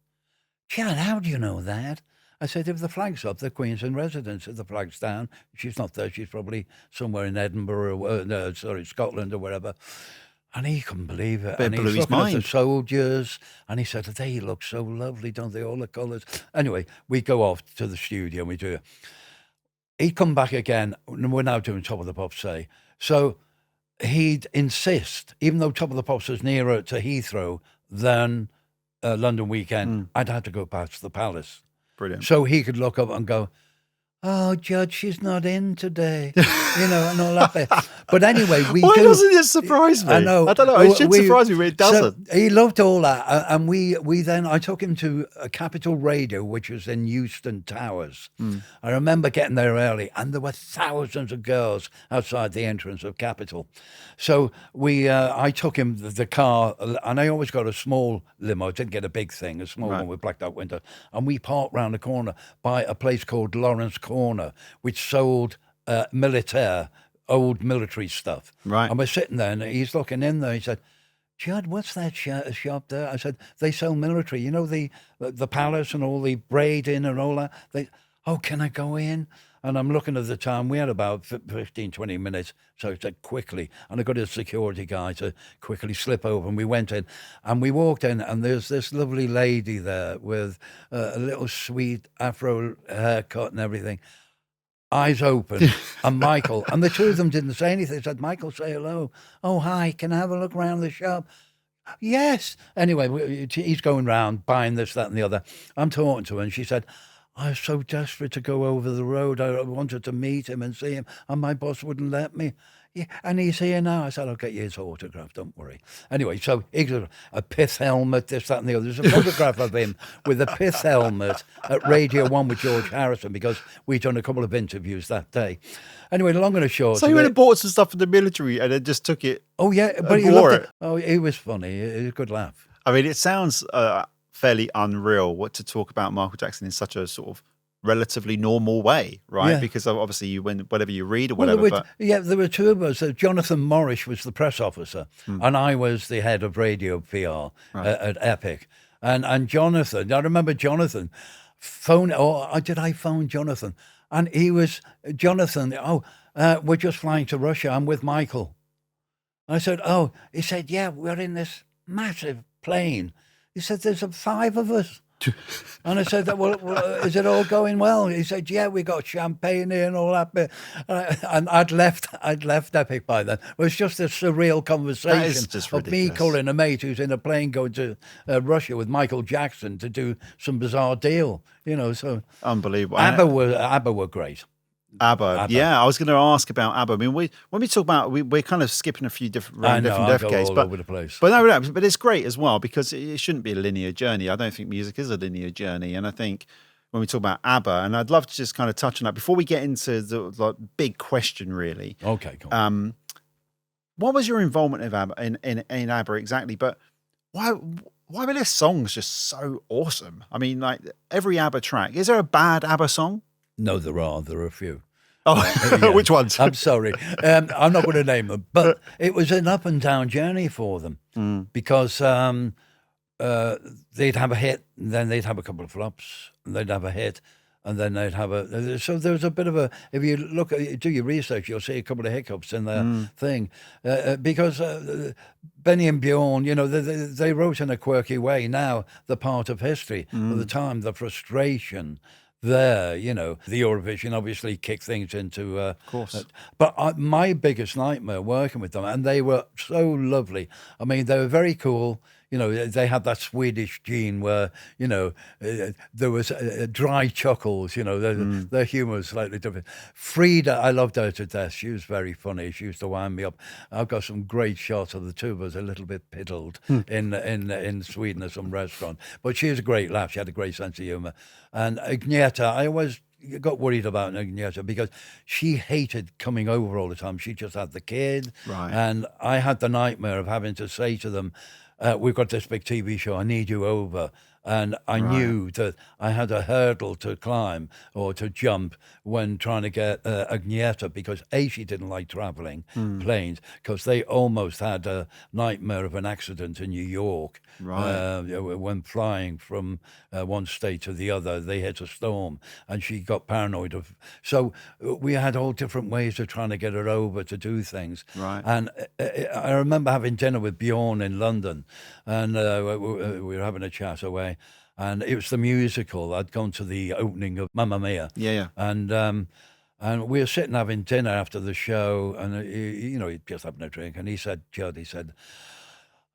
Chad, how do you know that? I said, if the flag's up, the Queen's in residence. If the flag's down, she's not there. She's probably somewhere in Edinburgh, or Scotland or wherever. And he couldn't believe it. It And blew he's his looking at the mind. soldiers, and he said, they look so lovely, don't they, all the colours? Anyway, we go off to the studio and we do it. He'd come back again, and we're now doing Top of the Pops, say. So he'd insist, even though Top of the Pops was nearer to Heathrow than London Weekend, I'd have to go past the Palace. Brilliant. So he could look up and go, oh, Judd, she's not in today, and all that bit. But anyway, Why doesn't it surprise me? I know. I don't know. It should surprise me, but it doesn't. So he loved all that. And we then, I took him to a Capital Radio, which was in Euston Towers. I remember getting there early, and there were thousands of girls outside the entrance of Capital. So I took him the car, and I always got a small limo. I didn't get a big thing, a small one with blacked out windows. And we parked round the corner by a place called Lawrence Corner, which sold old military stuff. Right. And we're sitting there, and he's looking in there. He said, Judd, what's that shop there? I said, they sell military. You know, the Palace and all the braiding and all that. Can I go in? And I'm looking at the time. We had about 15, 20 minutes. So I said, quickly. And I got a security guy to quickly slip over. And we went in. And we walked in. And there's this lovely lady there with a little sweet afro haircut and everything. Eyes open. And Michael. And the two of them didn't say anything. They said, Michael, say hello. Oh, hi. Can I have a look around the shop? Yes. Anyway, he's going round buying this, that, and the other. I'm talking to her. And she said, I was so desperate to go over the road. I wanted to meet him and see him, and my boss wouldn't let me. Yeah, and he's here now. I said, I'll get you his autograph, don't worry. Anyway, so he got a pith helmet, this, that, and the other. There's a photograph of him with a pith helmet at Radio 1 with George Harrison, because we'd done a couple of interviews that day. Anyway, long and short. So you went and bought some stuff for the military and then just took it. Oh, yeah. But he loved it. Oh, he was funny. It was a good laugh. I mean, it sounds fairly unreal to talk about Michael Jackson in such a sort of relatively normal way, right? Yeah. Because obviously you win whatever you read or whatever. There were two of us. Jonathan Morris was the press officer, and I was the head of radio PR at Epic. And Jonathan, I remember Jonathan did I phone Jonathan? And he was, Jonathan, we're just flying to Russia. I'm with Michael. I said, he said, yeah, we're in this massive plane. He said, there's 5 of us. And I said, well, is it all going well? He said, yeah, we got champagne here and all that bit. And I'd left Epic by then. It was just a surreal conversation of me calling a mate who's in a plane going to Russia with Michael Jackson to do some bizarre deal, so. Unbelievable. ABBA were great. ABBA. Yeah, I was going to ask about ABBA. I mean, when we talk about, we're kind of skipping a few different decades, all over the place. But it's great as well, because it shouldn't be a linear journey. I don't think music is a linear journey, and I think when we talk about ABBA, and I'd love to just kind of touch on that before we get into the big question, really. Okay, cool. What was your involvement of ABBA in ABBA exactly? But why were their songs just so awesome? I mean, like every ABBA track. Is there a bad ABBA song? No, there are a few. Oh, yeah. Which ones? I'm sorry. I'm not going to name them. But it was an up and down journey for them because they'd have a hit, and then they'd have a couple of flops, and they'd have a hit, and then they'd have a... So there was a bit of a... If you do your research, you'll see a couple of hiccups in their thing. Because Benny and Bjorn, they wrote in a quirky way. Now they're part of history. At the time, the frustration... the Eurovision obviously kicked things into... of course. But my biggest nightmare working with them, and they were so lovely. I mean, they were very cool. They had that Swedish gene where, there was dry chuckles, their humour was slightly different. Frida, I loved her to death. She was very funny. She used to wind me up. I've got some great shots of the two of us a little bit piddled in Sweden at some restaurant. But she was a great laugh. She had a great sense of humour. And Agneta, I always got worried about Agneta because she hated coming over all the time. She just had the kid. Right. And I had the nightmare of having to say to them, we've got this big TV show, I need you over. And I knew that I had a hurdle to climb or to jump when trying to get Agnieszka, because she didn't like traveling planes, because they almost had a nightmare of an accident in New York. When flying from one state to the other, they hit a storm and she got paranoid of. So we had all different ways of trying to get her over to do things. And I remember having dinner with Bjorn in London, and we were having a chat away. And it was the musical. I'd gone to the opening of Mamma Mia. And we were sitting having dinner after the show, and he'd just having a drink. And he said, Judd, he said,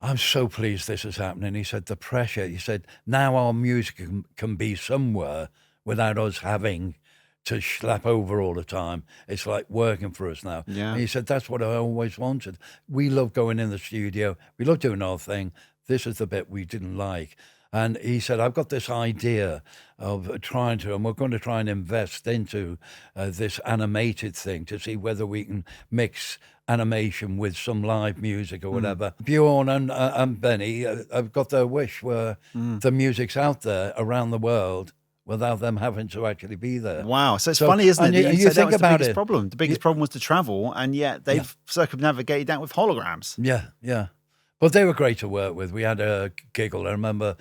I'm so pleased this is happening. He said, the pressure. He said, now our music can be somewhere without us having to schlep over all the time. It's like working for us now. And he said, that's what I always wanted. We love going in the studio. We love doing our thing. This is the bit we didn't like. And he said, I've got this idea of and we're going to try and invest into this animated thing to see whether we can mix animation with some live music or whatever. Bjorn and Benny have got their wish where the music's out there around the world without them having to actually be there. Wow. So it's funny, isn't it? You think about the biggest problem. The biggest problem was to travel, and yet they've circumnavigated that with holograms. Yeah. But they were great to work with. We had a giggle. I remember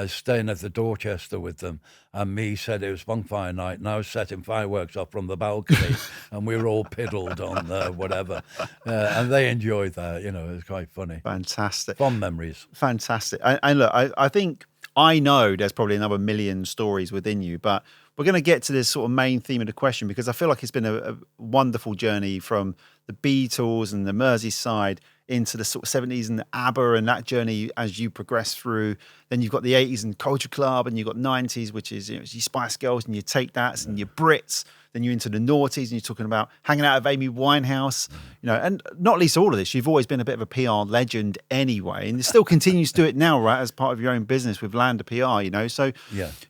staying at the Dorchester with them, and me said it was bonfire night, and I was setting fireworks off from the balcony, and we were all piddled on whatever. And they enjoyed that. It was quite funny. Fantastic. Fond memories. Fantastic. And look, I think I know there's probably another million stories within you, but we're going to get to this sort of main theme of the question, because I feel like it's been a wonderful journey from the Beatles and the Merseyside into the sort of 70s and the ABBA and that journey as you progress through. Then you've got the 80s and Culture Club, and you've got 90s, which is your Spice Girls and your Take That's and your Brits. Then you're into the noughties and you're talking about hanging out with Amy Winehouse, and not least all of this, you've always been a bit of a PR legend anyway, and it still continues to do it now, right, as part of your own business with Lander PR, so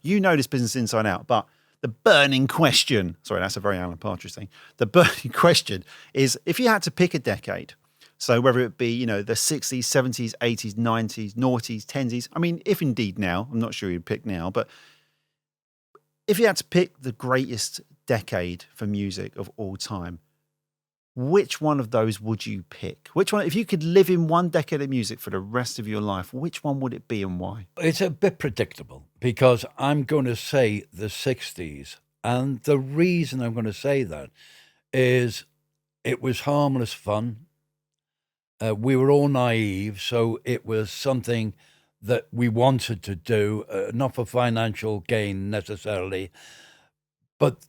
you know this business inside out. But the burning question, sorry, that's a very Alan Partridge thing. The burning question is, if you had to pick a decade, so whether it be, the 60s, 70s, 80s, 90s, noughties, 10s, I mean, if indeed now, I'm not sure you'd pick now, but if you had to pick the greatest decade for music of all time, which one of those would you pick? Which one, if you could live in one decade of music for the rest of your life, which one would it be and why? It's a bit predictable, because I'm going to say the 60s. And the reason I'm going to say that is it was harmless fun. We were all naive, so it was something that we wanted to do, not for financial gain necessarily, but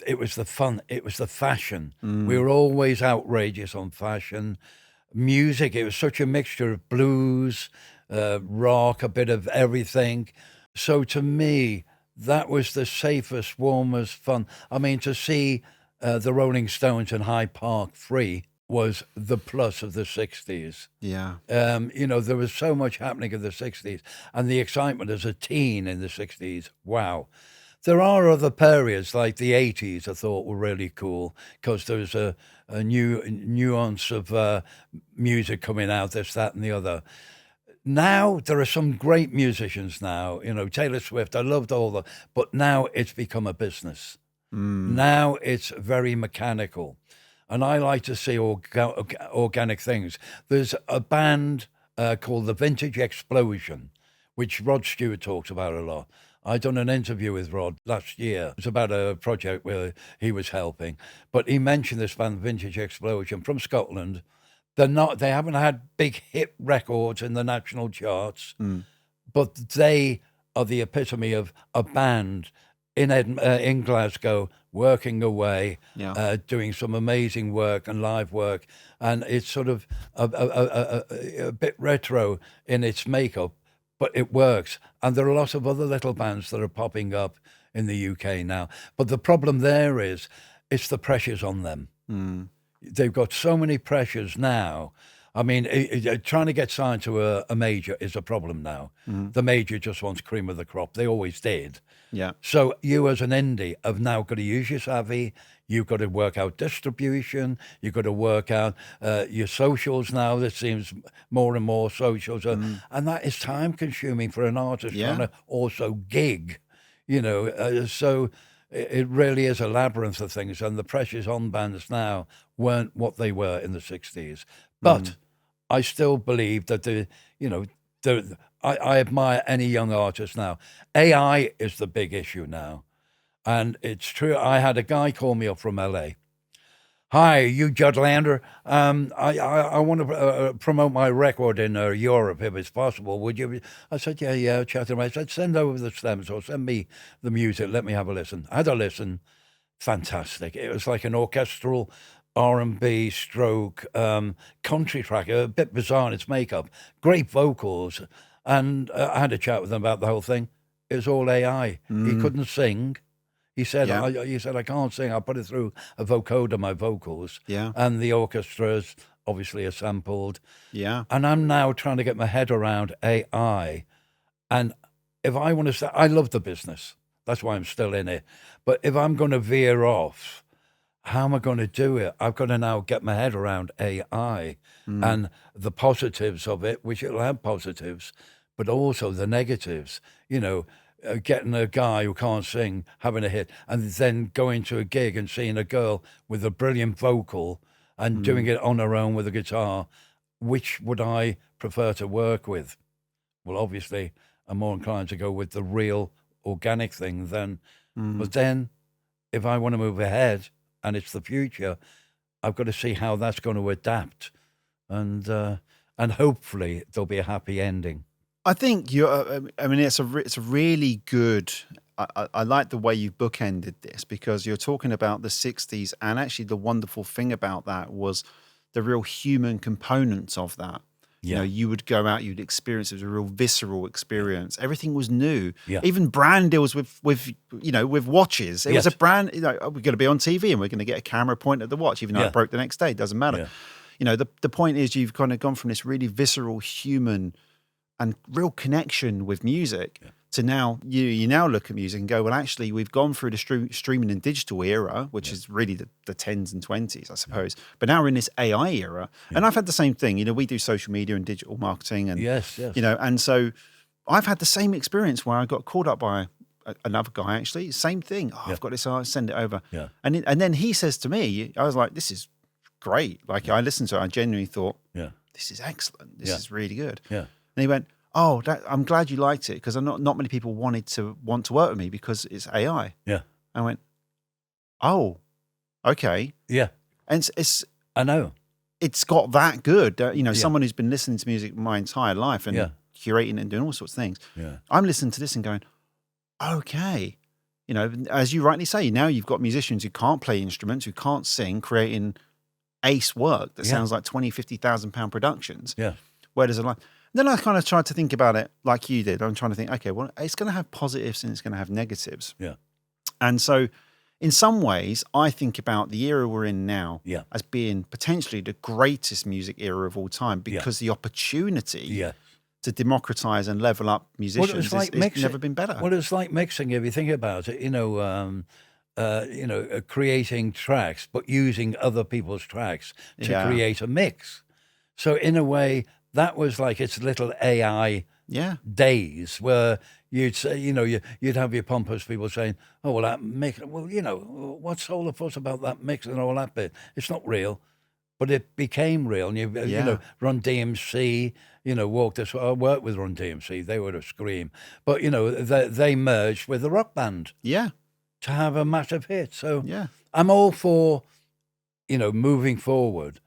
it was the fun, it was the fashion. We were always outrageous on fashion. Music, it was such a mixture of blues, rock, a bit of everything. So to me, that was the safest, warmest fun. I mean, to see the Rolling Stones in Hyde Park free was the plus of the 60s. Yeah. There was so much happening in the 60s, and the excitement as a teen in the 60s, wow. There are other periods like the 80s I thought were really cool, because there was a new nuance of music coming out, this, that, and the other. Now, there are some great musicians now, Taylor Swift, I loved all that, but now it's become a business. Now it's very mechanical. And I like to see organic things. There's a band called the Vintage Explosion, which Rod Stewart talks about a lot. I done an interview with Rod last year. It was about a project where he was helping. But he mentioned this band, Vintage Explosion, from Scotland. They haven't had big hit records in the national charts, but they are the epitome of a band in Glasgow, working away, doing some amazing work and live work. And it's sort of a bit retro in its makeup, but it works. And there are a lot of other little bands that are popping up in the UK now. But the problem there is, it's the pressures on them. They've got so many pressures now. I mean, trying to get signed to a major is a problem now. The major just wants cream of the crop. They always did. Yeah. So you as an indie have now got to use your savvy. You've got to work out distribution. You've got to work out your socials now. There seems more and more socials. And that is time consuming for an artist trying to also gig, so it really is a labyrinth of things. And the pressures on bands now weren't what they were in the 60s. But I still believe that I admire any young artist now. AI is the big issue now. And it's true. I had a guy call me up from LA. Hi, you Judd Lander. I want to promote my record in Europe if it's possible. Would you? I said, yeah, chat to him. I said, send over the stems or send me the music. Let me have a listen. I had a listen. Fantastic. It was like an orchestral R&B stroke country track, a bit bizarre in its makeup. Great vocals. And I had a chat with him about the whole thing. It was all AI. He couldn't sing. He said, I can't sing. I put it through a vocoder, my vocals. Yeah. And the orchestras obviously are sampled. Yeah. And I'm now trying to get my head around AI. And if I want to say, I love the business. That's why I'm still in it. But if I'm going to veer off, how am I going to do it? I've got to now get my head around AI and the positives of it, which it'll have positives, but also the negatives. Getting a guy who can't sing, having a hit, and then going to a gig and seeing a girl with a brilliant vocal and doing it on her own with a guitar. Which would I prefer to work with? Well, obviously, I'm more inclined to go with the real organic thing then. But then, if I want to move ahead and it's the future, I've got to see how that's going to adapt, and hopefully there'll be a happy ending. I think it's a really good. I like the way you bookended this, because you're talking about the 60s, and actually the wonderful thing about that was the real human components of that. Yeah. You would go out, you'd experience it was a real visceral experience. Everything was new. Yeah. Even brand deals with watches. It was a brand. We're going to be on TV and we're going to get a camera pointed at the watch, even though it broke the next day. It doesn't matter. Yeah. The point is, you've kind of gone from this really visceral, human, and real connection with music to now you now look at music and go, well, actually, we've gone through the streaming and digital era, which is really the 10s and 20s, I suppose. But now we're in this AI era. And I've had the same thing. We do social media and digital marketing. And, and so I've had the same experience where I got called up by another guy, actually. Same thing. I've got this, I'll send it over. Yeah. And then he says to me, I was like, this is great. Like, I listened to it. I genuinely thought, this is excellent. This is really good. Yeah. And he went, I'm glad you liked it, because not many people want to work with me because it's AI. Yeah. I went, oh, okay. Yeah. And it's I know. It's got that good. Someone who's been listening to music my entire life and curating it and doing all sorts of things. Yeah. I'm listening to this and going, okay. As you rightly say, now you've got musicians who can't play instruments, who can't sing, creating ace work that sounds like 20, 50,000 pound productions. Yeah. Where does it lie? Then I kind of tried to think about it like you did. I'm trying to think, okay, well, it's going to have positives and it's going to have negatives. Yeah. And so in some ways, I think about the era we're in now as being potentially the greatest music era of all time, because the opportunity to democratize and level up musicians has never been better. Well, it's like mixing, if you think about it, creating tracks, but using other people's tracks to create a mix. So in a way, that was like its little AI days, where you'd say, you'd have your pompous people saying, oh, well, that mix, well, what's all the fuss about that mix and all that bit? It's not real. But it became real. And, Run DMC, walked this way. I worked with Run DMC. They would have screamed. But, they merged with the rock band. Yeah. To have a massive hit. So I'm all for, moving forward.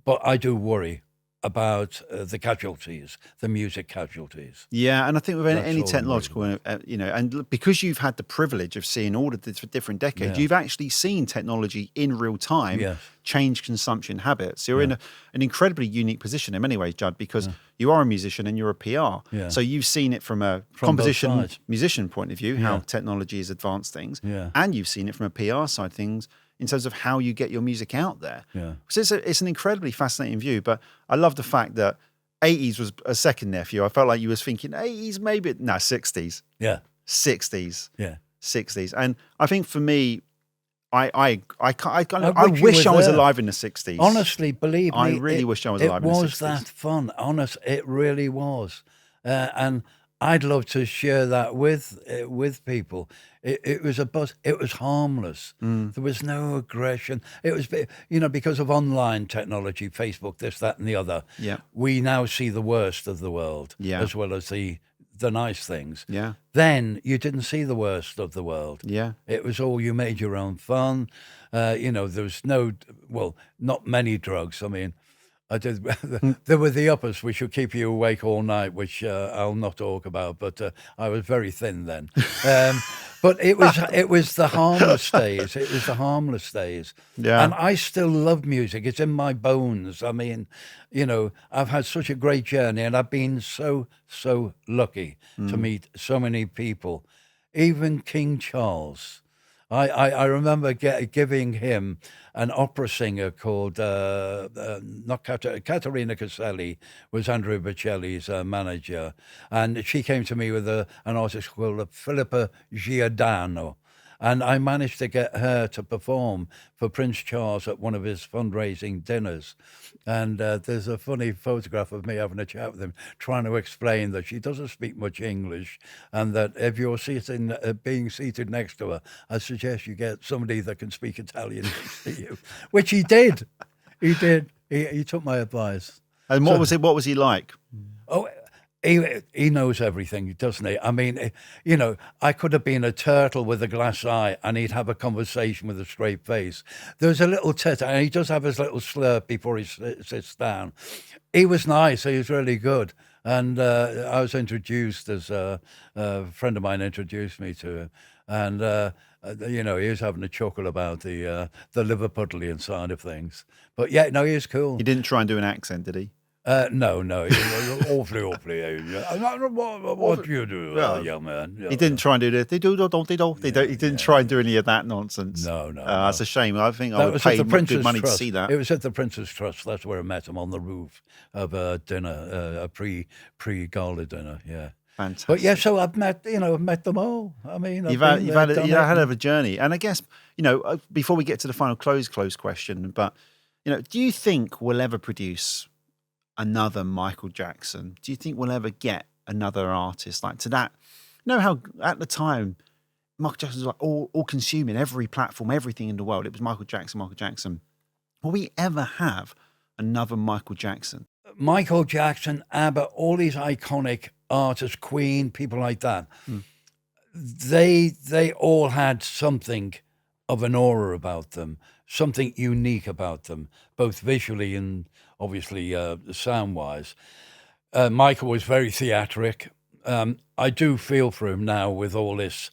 But I do worry about the casualties, the music casualties. Yeah, and I think with any technological, and because you've had the privilege of seeing all of the different decades, you've actually seen technology in real time change consumption habits. So you're in an incredibly unique position in many ways, Judd, because you are a musician and you're a PR. Yeah. So you've seen it from a composition musician point of view, how technology has advanced things, and you've seen it from a PR side things in terms of how you get your music out there. Yeah. So it's an incredibly fascinating view, but I love the fact that 80s was a second there for you. I felt like you was thinking 80s, maybe, no, 60s. Yeah. 60s. Yeah. 60s. And I think for me, I was wish I was there. alive in the 60s. Honestly, believe me, I really wish I was alive in the 60s. It was that fun. Honest, it really was. And I'd love to share that with people. It was a buzz. It was harmless. There was no aggression. It was, because of online technology, Facebook, this, that, and the other. Yeah. We now see the worst of the world, Yeah. as well as the nice things. Yeah. Then you didn't see the worst of the world. Yeah. It was all, you made your own fun. There was not many drugs. I mean, there were the uppers which would keep you awake all night, which I'll not talk about, but I was very thin then. But it was the harmless days. It was the harmless days. Yeah. And I still love music. It's in my bones. I mean, I've had such a great journey, and I've been so, so lucky to meet so many people. Even King Charles. I remember giving him an opera singer called, not Caterina Caselli was Andrea Bocelli's manager. And she came to me with an artist called Filippa Giordano. And I managed to get her to perform for Prince Charles at one of his fundraising dinners. And there's a funny photograph of me having a chat with him, trying to explain that she doesn't speak much English, and that if you're being seated next to her, I suggest you get somebody that can speak Italian to you, which he did. He did. He took my advice. And what was he like? Oh, he knows everything, doesn't he? I mean, I could have been a turtle with a glass eye, and he'd have a conversation with a straight face. There's a little tit, and he does have his little slurp before he sits down. He was nice. He was really good. And I was introduced as a friend of mine introduced me to him. And, he was having a chuckle about the Liverpudlian side of things. But yeah, no, he was cool. He didn't try and do an accent, did he? No, awfully. What do you do, young man? He didn't try and do the he didn't try and do any of that nonsense. No. That's a shame. I think I would pay good money to see that. It was at the Prince's Trust. That's where I met him, on the roof of a dinner, a pre-gala dinner. Yeah. Fantastic. But yeah, so I've met them all. I mean, you've had a hell of a journey, and I guess before we get to the final close question, but do you think we'll ever produce another Michael Jackson? Do you think we'll ever get another artist like to that? How at the time Michael Jackson was like all consuming, every platform, everything in the world. It was Michael Jackson. Will we ever have another Michael Jackson? Michael Jackson, ABBA, all these iconic artists, Queen, people like that. They all had something of an aura about them, something unique about them, both visually and obviously sound-wise. Michael was very theatric. I do feel for him now with all this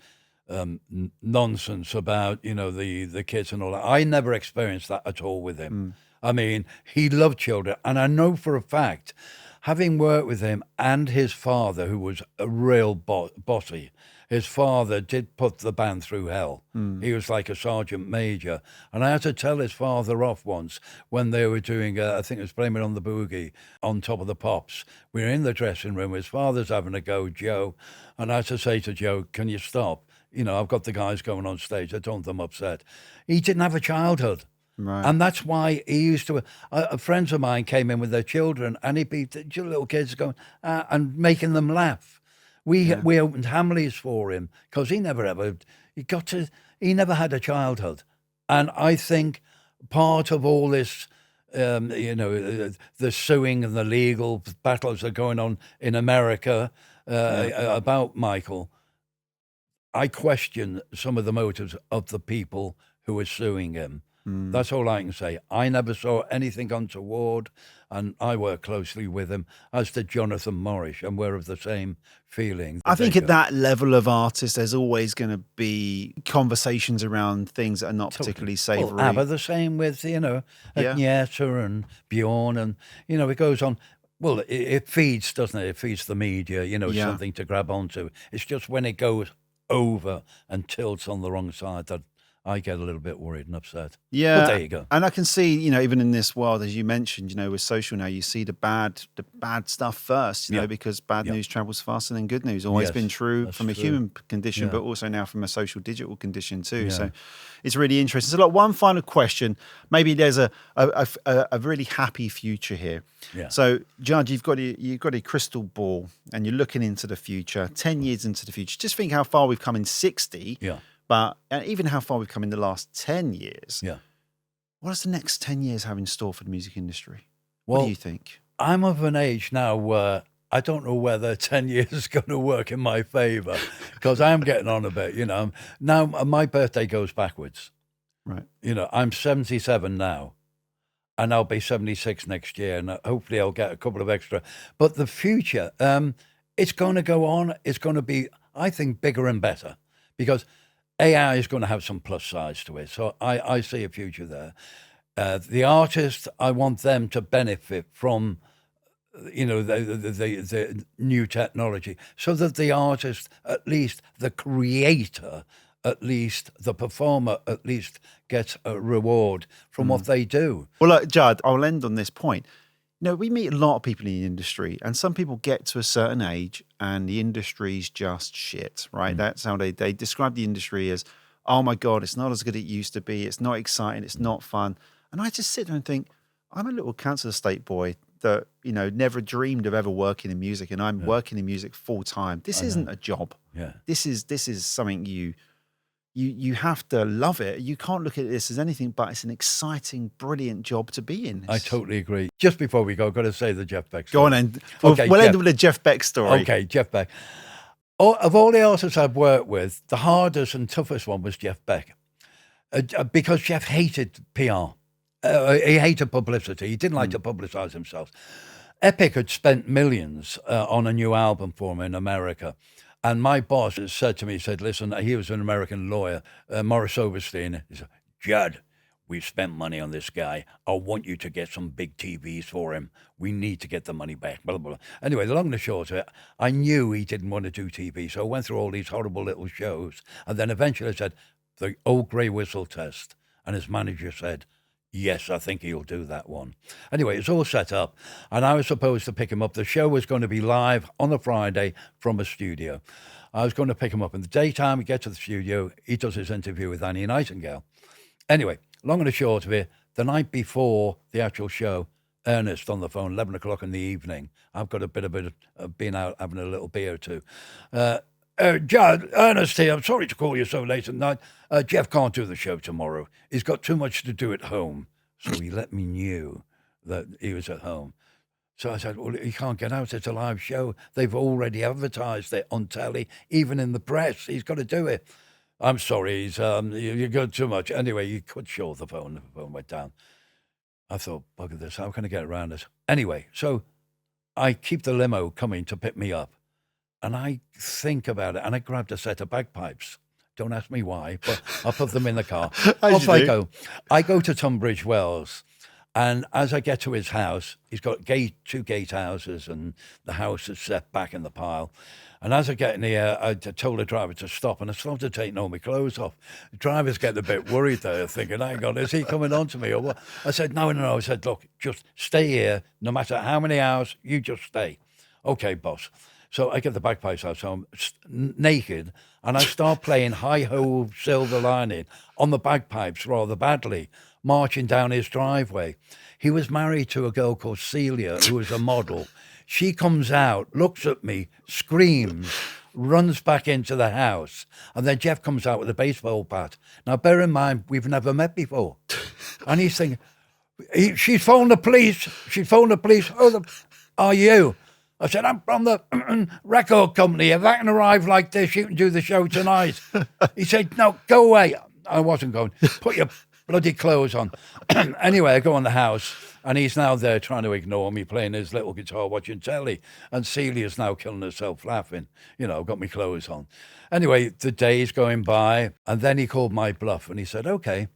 nonsense about, the kids and all that. I never experienced that at all with him. I mean, he loved children. And I know for a fact, having worked with him and his father, who was a real bossy, his father did put the band through hell. He was like a sergeant major. And I had to tell his father off once when they were doing, I think it was Blame It on the Boogie, on Top of the Pops. We were in the dressing room. His father's having a go, Joe. And I had to say to Joe, can you stop? I've got the guys going on stage. I don't want them upset. He didn't have a childhood. Right. And that's why he used to. Friends of mine came in with their children, and he'd be little kids going and making them laugh. We opened Hamleys for him because he never had a childhood, and I think part of all this, the suing and the legal battles that are going on in America about Michael. I question some of the motives of the people who were suing him. That's all I can say. I never saw anything untoward, and I work closely with him, as did Jonathan Morris, and we're of the same feeling. I think at that level of artist, there's always going to be conversations around things that are not particularly savoury. Well, ABBA the same with, Agneta and Bjorn, and, it goes on. Well, it feeds, doesn't it? It feeds the media, something to grab onto. It's just when it goes over and tilts on the wrong side that I get a little bit worried and upset. Yeah, but there you go. And I can see, even in this world, as you mentioned, with social now, you see the bad stuff first, because bad news travels faster than good news. Always been true from a human condition, but also now from a social digital condition too. So it's really interesting. So, look, one final question. Maybe there's a really happy future here. Yeah. So, Judd, you've got a crystal ball, and you're looking into the future, 10 years into the future. Just think how far we've come in 60. Yeah. But even how far we've come in the last 10 years. Yeah. What does the next 10 years have in store for the music industry? Well, what do you think? I'm of an age now where I don't know whether 10 years is going to work in my favour, because I am getting on a bit, Now, my birthday goes backwards. Right. I'm 77 now, and I'll be 76 next year, and hopefully I'll get a couple of extra. But the future, it's going to go on. It's going to be, I think, bigger and better, because AI is going to have some plus sides to it. So I see a future there. The artists, I want them to benefit from, the new technology, so that the artist, at least the creator, at least the performer, at least gets a reward from what they do. Well, look, Judd, I'll end on this point. We meet a lot of people in the industry, and some people get to a certain age and the industry's just shit, right? That's how they describe the industry as, oh my God, it's not as good as it used to be. It's not exciting. It's not fun. And I just sit there and think, I'm a little council estate boy that, never dreamed of ever working in music, and I'm working in music full time. This isn't a job. Yeah. This is something you have to love it. You can't look at this as anything but it's an exciting, brilliant job to be in. I totally agree. Just before we go, I've got to say the Jeff Beck story. Go on, and we'll end with the Jeff Beck story. Okay, Jeff Beck. Of all the artists I've worked with, the hardest and toughest one was Jeff Beck, because Jeff hated PR. He hated publicity. He didn't like to publicize himself. Epic had spent millions on a new album for him in America. And my boss said to me, he said, listen, he was an American lawyer, Morris Overstein. He said, Judd, we've spent money on this guy. I want you to get some big TVs for him. We need to get the money back, blah, blah, blah. Anyway, the long and the short of it, I knew he didn't want to do TV. So I went through all these horrible little shows. And then eventually I said, the old grey whistle test. And his manager said, yes, I think he'll do that one. Anyway, it's all set up, and I was supposed to pick him up. The show was going to be live on a Friday from a studio. I was going to pick him up in the daytime. We get to the studio. He does his interview with Annie Nightingale. Anyway, long and the short of it, the night before the actual show, Ernest on the phone, 11 o'clock in the evening. I've got a bit of been out having a little beer or two. Judd, Ernest here. I'm sorry to call you so late at night. Jeff can't do the show tomorrow. He's got too much to do at home. So he let me know that he was at home. So I said, well, he can't get out. It's a live show. They've already advertised it on telly, even in the press. He's got to do it. I'm sorry. You got too much. Anyway, you cut short the phone. The phone went down. I thought, bugger this. How can I get around this? Anyway, so I keep the limo coming to pick me up. And I think about it, and I grabbed a set of bagpipes. Don't ask me why, but I'll put them in the car. Off I go. I go to Tunbridge Wells, and as I get to his house, he's got two gatehouses, and the house is set back in the pile. And as I get in here, I told the driver to stop, and I started taking all my clothes off. The driver's getting a bit worried there, thinking, hang on, is he coming on to me or what? I said, no. I said, look, just stay here. No matter how many hours, you just stay. Okay, boss. So I get the bagpipes out, so I'm naked, and I start playing Hi-Ho Silver Lining on the bagpipes rather badly, marching down his driveway. He was married to a girl called Celia, who was a model. She comes out, looks at me, screams, runs back into the house, and then Jeff comes out with a baseball bat. Now, bear in mind, we've never met before. And he's thinking, she's phoned the police. Who are you? I said, I'm from the record company. If I can arrive like this, you can do the show tonight. He said, no, go away. I wasn't going. Put your bloody clothes on. Anyway, I go in the house, and he's now there trying to ignore me, playing his little guitar, watching telly. And Celia's now killing herself laughing. Got my clothes on. Anyway, the day's going by, and then he called my bluff, and he said, okay,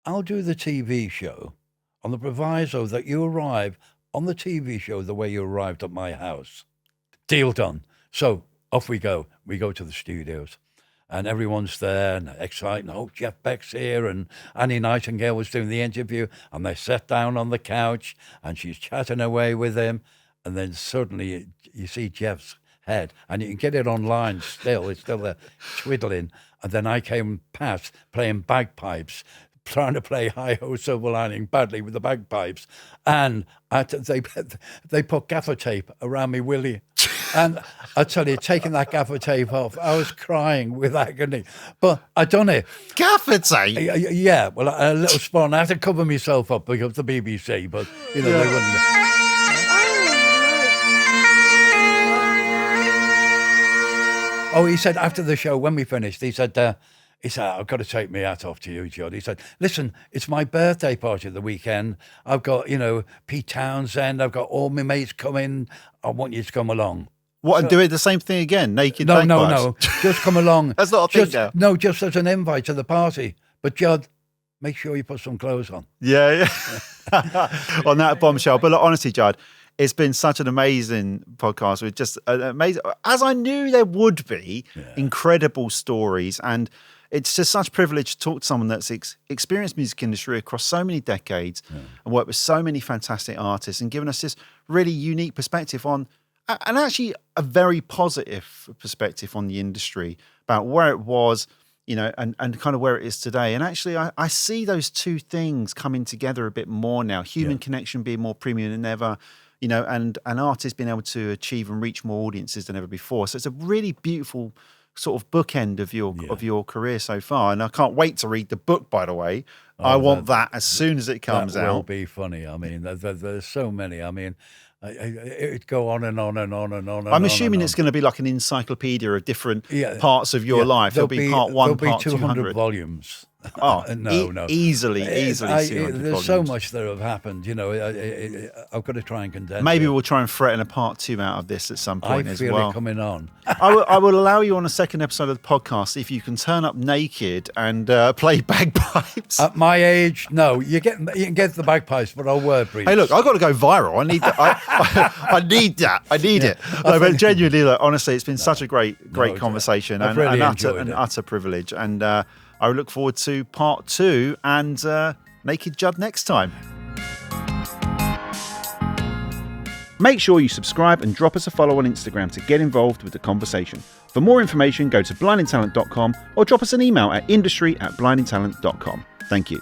I'll do the TV show on the proviso that you arrive on the TV show the way you arrived at my house. Deal done. So off we go. We go to the studios. and everyone's there and exciting. Oh, Jeff Beck's here, and Annie Nightingale was doing the interview, and they sat down on the couch, and she's chatting away with him, and then suddenly you see Jeff's head, and you can get it online still. It's still there, twiddling. And then I came past playing bagpipes, trying to play Hi-Ho Silver Lining badly with the bagpipes, and they put gaffer tape around me willy. And I tell you, taking that gaffer tape off, I was crying with agony. But I done it. Gaffer tape? Yeah, well, a little spawn. I had to cover myself up because of the BBC, but, they wouldn't. Oh, he said after the show, when we finished, he said, I've got to take my hat off to you, Judd. He said, listen, it's my birthday party at the weekend. I've got, Pete Townsend. I've got all my mates coming. I want you to come along. What, and doing the same thing again? Naked? No. Just come along. That's not a thing now. No, just as an invite to the party. But, Judd, make sure you put some clothes on. Yeah. On that bombshell. But look, honestly, Judd, it's been such an amazing podcast with just amazing, as I knew there would be, incredible stories. And it's just such a privilege to talk to someone that's experienced music industry across so many decades and worked with so many fantastic artists and given us this really unique perspective on, and actually a very positive perspective on the industry about where it was, and kind of where it is today. And actually, I see those two things coming together a bit more now. Human connection being more premium than ever, and artists being able to achieve and reach more audiences than ever before. So it's a really beautiful sort of bookend of your career so far. And I can't wait to read the book, by the way. I want that as soon as it comes out. That will be funny. I mean, there's so many. I mean, it'd go on and on and on and on. I'm assuming it's going to be like an encyclopedia of different parts of your life. There'll be part one, part 200 volumes. Oh, no. Easily. There's so much that have happened. I've got to try and condense. Maybe we'll try and threaten a part 2 out of this at some point as well. I feel it coming on. I will allow you on a second episode of the podcast if you can turn up naked and play bagpipes. At my age, no. You can get the bagpipes, but I'll wear briefs. Hey, look, I've got to go viral. I need that. I need that. I need it. No, but genuinely, honestly, it's been such a great conversation and really an utter privilege. And I look forward to part 2 and Naked Judd next time. Make sure you subscribe and drop us a follow on Instagram to get involved with the conversation. For more information, go to blindingtalent.com or drop us an email at industry@blindingtalent.com. Thank you.